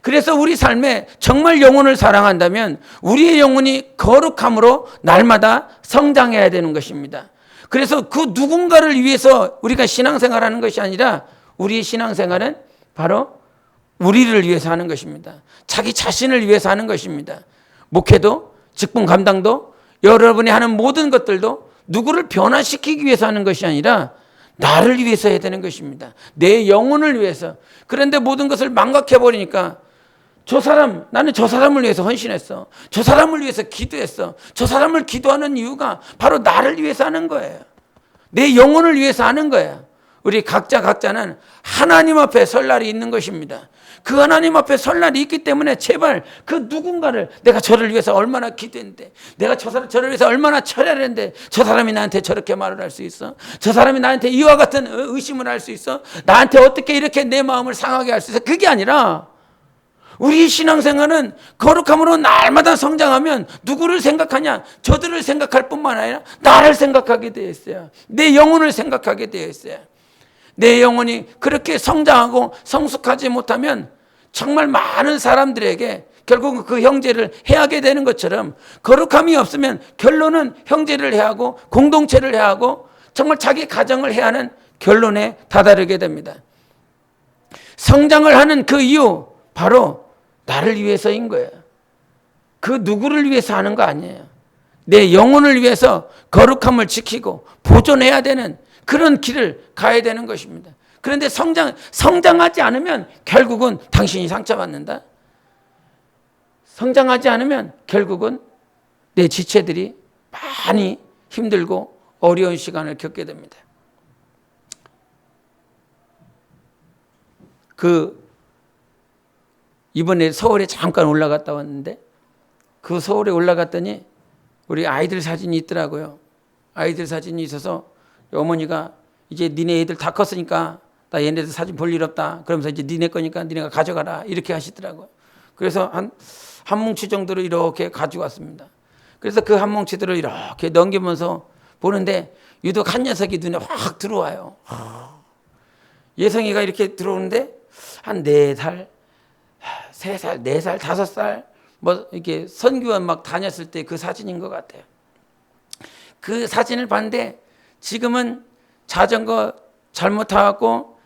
그래서 우리 삶에 정말 영혼을 사랑한다면 우리의 영혼이 거룩함으로 날마다 성장해야 되는 것입니다. 그래서 그 누군가를 위해서 우리가 신앙생활하는 것이 아니라 우리의 신앙생활은 바로 우리를 위해서 하는 것입니다. 자기 자신을 위해서 하는 것입니다. 목회도, 직분 감당도, 여러분이 하는 모든 것들도 누구를 변화시키기 위해서 하는 것이 아니라 나를 위해서 해야 되는 것입니다. 내 영혼을 위해서. 그런데 모든 것을 망각해버리니까 나는 저 사람을 위해서 헌신했어. 저 사람을 위해서 기도했어. 저 사람을 기도하는 이유가 바로 나를 위해서 하는 거예요. 내 영혼을 위해서 하는 거예요. 우리 각자는 하나님 앞에 설 날이 있는 것입니다. 그 하나님 앞에 설 날이 있기 때문에 제발 그 누군가를 내가 저를 위해서 얼마나 기도했는데 내가 저를 위해서 얼마나 철야했는데 저 사람이 나한테 저렇게 말을 할 수 있어? 저 사람이 나한테 이와 같은 의심을 할 수 있어? 나한테 어떻게 이렇게 내 마음을 상하게 할 수 있어? 그게 아니라 우리 신앙생활은 거룩함으로 날마다 성장하면 누구를 생각하냐? 저들을 생각할 뿐만 아니라 나를 생각하게 되어 있어요. 내 영혼을 생각하게 되어 있어요. 내 영혼이 그렇게 성장하고 성숙하지 못하면 정말 많은 사람들에게 결국은 그 형제를 해하게 되는 것처럼 거룩함이 없으면 결론은 형제를 해하고 공동체를 해하고 정말 자기 가정을 해하는 결론에 다다르게 됩니다. 성장을 하는 그 이유 바로 나를 위해서인 거예요. 그 누구를 위해서 하는 거 아니에요. 내 영혼을 위해서 거룩함을 지키고 보존해야 되는 그런 길을 가야 되는 것입니다. 그런데 성장하지 않으면 결국은 당신이 상처받는다. 성장하지 않으면 결국은 내 지체들이 많이 힘들고 어려운 시간을 겪게 됩니다. 이번에 서울에 잠깐 올라갔다 왔는데 그 서울에 올라갔더니 우리 아이들 사진이 있더라고요. 아이들 사진이 있어서 어머니가 이제 니네 애들 다 컸으니까 나 얘네들 사진 볼 일 없다. 그러면서 이제 니네 거니까 니네가 가져가라. 이렇게 하시더라고요. 그래서 한 뭉치 정도를 이렇게 가지고 왔습니다. 그래서 그 한 뭉치들을 이렇게 넘기면서 보는데 유독 한 녀석이 눈에 확 들어와요. 예성이가 이렇게 들어오는데 한 4살, 3살, 4살, 5살 뭐 이렇게 선교원 막 다녔을 때 그 사진인 것 같아요. 그 사진을 봤는데 지금은 자전거 잘못 타갖고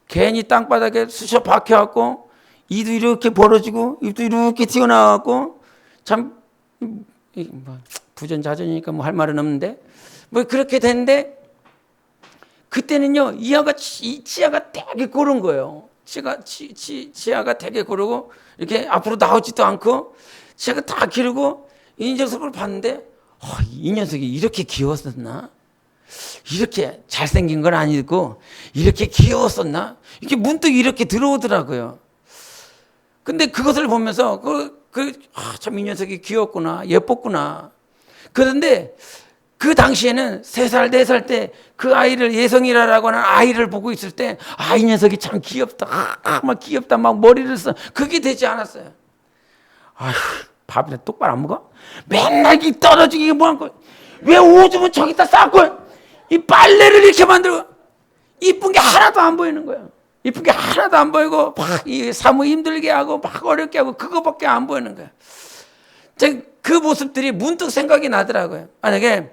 괜히 땅바닥에 쑤셔 박혀갖고 이도 이렇게 벌어지고 입도 이렇게 튀어나와갖고 참 부전자전이니까 뭐 할 말은 없는데 뭐 그렇게 됐는데 그때는요 이 치아가 되게 고른 거예요. 치아가 되게 고르고 이렇게 앞으로 나오지도 않고 치아가 다 기르고 이 녀석을 봤는데 이 녀석이 이렇게 귀여웠었나? 이렇게 잘생긴 건 아니고 이렇게 귀여웠었나? 이렇게 문득 이렇게 들어오더라고요. 근데 그것을 보면서 참 이 녀석이 귀엽구나, 예뻤구나. 그런데 그 당시에는 3살, 4살 때 그 아이를 예성이라고 하는 아이를 보고 있을 때 이 녀석이 참 귀엽다. 막 귀엽다. 막 머리를 써. 그게 되지 않았어요. 아휴, 밥이나 똑바로 안 먹어? 맨날 이 떨어지게 뭐 한 거야. 왜 오줌은 저기다 싸고 이 빨래를 이렇게 만들고 이쁜 게 하나도 안 보이는 거야. 이쁜 게 하나도 안 보이고 막 사무 힘들게 하고 막 어렵게 하고 그거밖에 안 보이는 거야. 그 모습들이 문득 생각이 나더라고요. 만약에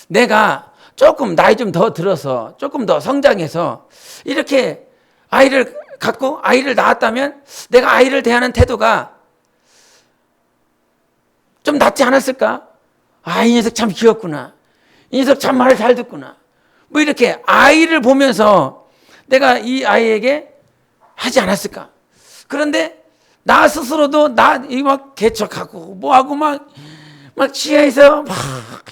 내가 조금 나이 좀 더 들어서 조금 더 성장해서 이렇게 아이를 갖고 아이를 낳았다면 내가 아이를 대하는 태도가 좀 낫지 않았을까? 이 녀석 참 귀엽구나. 이 녀석 참 말을 잘 듣구나. 뭐 이렇게 아이를 보면서 내가 이 아이에게 하지 않았을까? 그런데 나 스스로도 막 개척하고 뭐하고 막 지하에서 막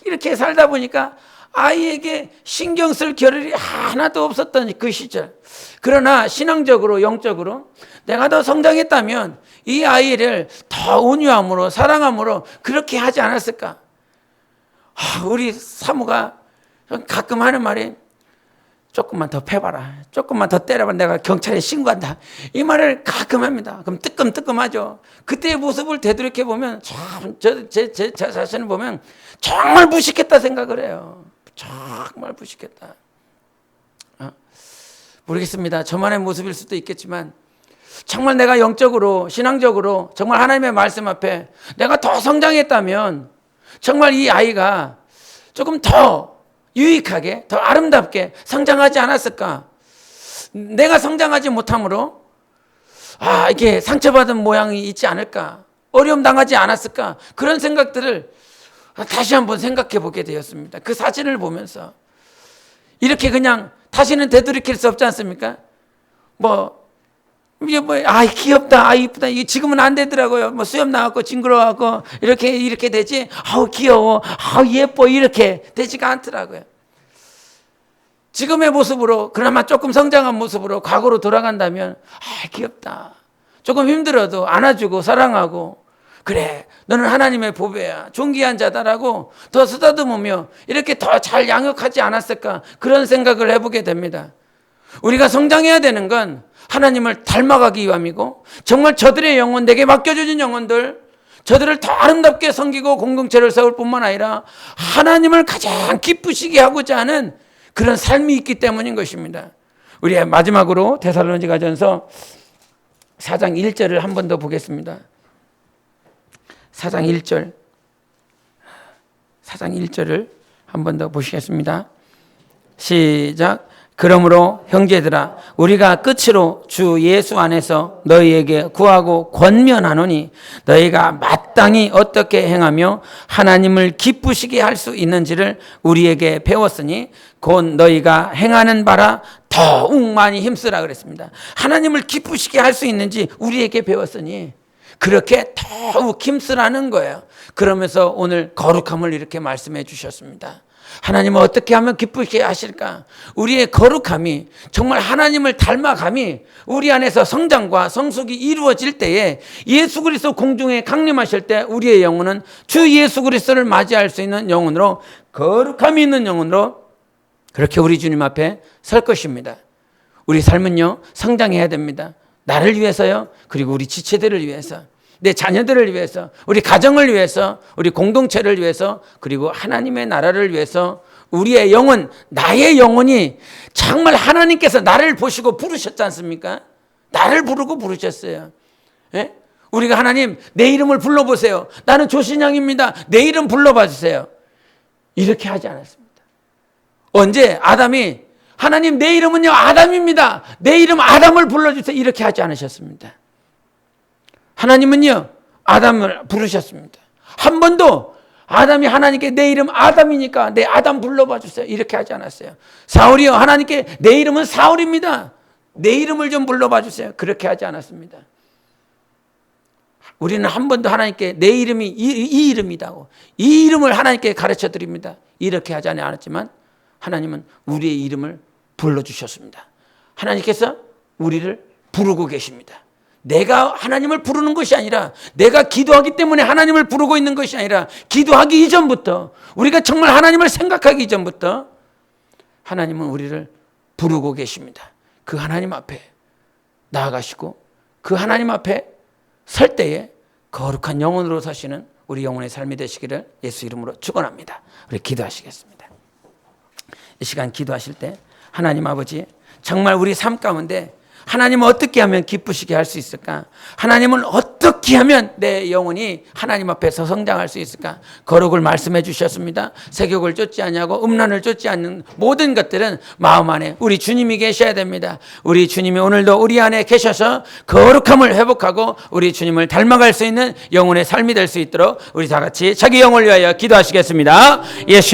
이렇게 살다 보니까 아이에게 신경 쓸 겨를이 하나도 없었던 그 시절. 그러나 신앙적으로 영적으로 내가 더 성장했다면 이 아이를 더 온유함으로 사랑함으로 그렇게 하지 않았을까? 우리 사모가 가끔 하는 말이 조금만 더 패봐라. 조금만 더 때려봐. 내가 경찰에 신고한다. 이 말을 가끔 합니다. 그럼 뜨끔뜨끔하죠. 그때의 모습을 되돌이켜보면 참 제 자신을 보면 정말 무식했다 생각을 해요. 정말 무식했다. 모르겠습니다. 저만의 모습일 수도 있겠지만 정말 내가 영적으로 신앙적으로 정말 하나님의 말씀 앞에 내가 더 성장했다면 정말 이 아이가 조금 더 유익하게 더 아름답게 성장하지 않았을까? 내가 성장하지 못함으로 이게 상처받은 모양이 있지 않을까? 어려움 당하지 않았을까? 그런 생각들을 다시 한번 생각해 보게 되었습니다. 그 사진을 보면서 이렇게 그냥 다시는 되돌이킬 수 없지 않습니까? 귀엽다, 이쁘다. 이게 지금은 안 되더라고요. 수염 나왔고 징그러워하고 이렇게 되지. 귀여워, 예뻐 이렇게 되지가 않더라고요. 지금의 모습으로 그나마 조금 성장한 모습으로 과거로 돌아간다면 귀엽다. 조금 힘들어도 안아주고 사랑하고 그래 너는 하나님의 보배야 존귀한 자다라고 더 쓰다듬으며 이렇게 더 잘 양육하지 않았을까 그런 생각을 해보게 됩니다. 우리가 성장해야 되는 건 하나님을 닮아가기 위함이고 정말 저들의 영혼 내게 맡겨주신 영혼들 저들을 더 아름답게 섬기고 공동체를 세울 뿐만 아니라 하나님을 가장 기쁘시게 하고자 하는 그런 삶이 있기 때문인 것입니다. 우리 마지막으로 데살로니가전서 4장 1절을 한 번 더 보겠습니다. 4장 1절을 한 번 더 보시겠습니다. 시작. 그러므로 형제들아 우리가 끝으로 주 예수 안에서 너희에게 구하고 권면하노니 너희가 마땅히 어떻게 행하며 하나님을 기쁘시게 할 수 있는지를 우리에게 배웠으니 곧 너희가 행하는 바라 더욱 많이 힘쓰라 그랬습니다. 하나님을 기쁘시게 할 수 있는지 우리에게 배웠으니 그렇게 더욱 힘쓰라는 거예요. 그러면서 오늘 거룩함을 이렇게 말씀해 주셨습니다. 하나님은 어떻게 하면 기쁘게 하실까? 우리의 거룩함이 정말 하나님을 닮아감이 우리 안에서 성장과 성숙이 이루어질 때에 예수 그리스도 공중에 강림하실 때 우리의 영혼은 주 예수 그리스도를 맞이할 수 있는 영혼으로 거룩함이 있는 영혼으로 그렇게 우리 주님 앞에 설 것입니다. 우리 삶은요, 성장해야 됩니다. 나를 위해서요, 그리고 우리 지체들을 위해서, 내 자녀들을 위해서, 우리 가정을 위해서, 우리 공동체를 위해서, 그리고 하나님의 나라를 위해서 우리의 영혼, 나의 영혼이 정말 하나님께서 나를 보시고 부르셨지 않습니까? 나를 부르고 부르셨어요. 예? 우리가 하나님 내 이름을 불러보세요. 나는 조신양입니다. 내 이름 불러봐 주세요. 이렇게 하지 않았습니다. 언제 아담이 하나님 내 이름은요 아담입니다. 내 이름 아담을 불러주세요. 이렇게 하지 않으셨습니다. 하나님은요 아담을 부르셨습니다. 한 번도 아담이 하나님께 내 이름 아담이니까 내 아담 불러봐 주세요. 이렇게 하지 않았어요. 사울이요 하나님께 내 이름은 사울입니다. 내 이름을 좀 불러봐 주세요. 그렇게 하지 않았습니다. 우리는 한 번도 하나님께 내 이름이 이 이름이다고 이 이름을 하나님께 가르쳐 드립니다. 이렇게 하지 않았지만 하나님은 우리의 이름을 불러주셨습니다. 하나님께서 우리를 부르고 계십니다. 내가 하나님을 부르는 것이 아니라 내가 기도하기 때문에 하나님을 부르고 있는 것이 아니라 기도하기 이전부터 우리가 정말 하나님을 생각하기 이전부터 하나님은 우리를 부르고 계십니다. 그 하나님 앞에 나아가시고 그 하나님 앞에 설 때에 거룩한 영혼으로 사시는 우리 영혼의 삶이 되시기를 예수 이름으로 축원합니다. 우리 기도하시겠습니다. 이 시간 기도하실 때 하나님 아버지 정말 우리 삶 가운데 하나님은 어떻게 하면 기쁘시게 할 수 있을까? 하나님은 어떻게 하면 내 영혼이 하나님 앞에서 성장할 수 있을까? 거룩을 말씀해 주셨습니다. 세욕을 쫓지 않냐고 음란을 쫓지 않는 모든 것들은 마음 안에 우리 주님이 계셔야 됩니다. 우리 주님이 오늘도 우리 안에 계셔서 거룩함을 회복하고 우리 주님을 닮아갈 수 있는 영혼의 삶이 될 수 있도록 우리 다 같이 자기 영혼을 위하여 기도하시겠습니다. 예수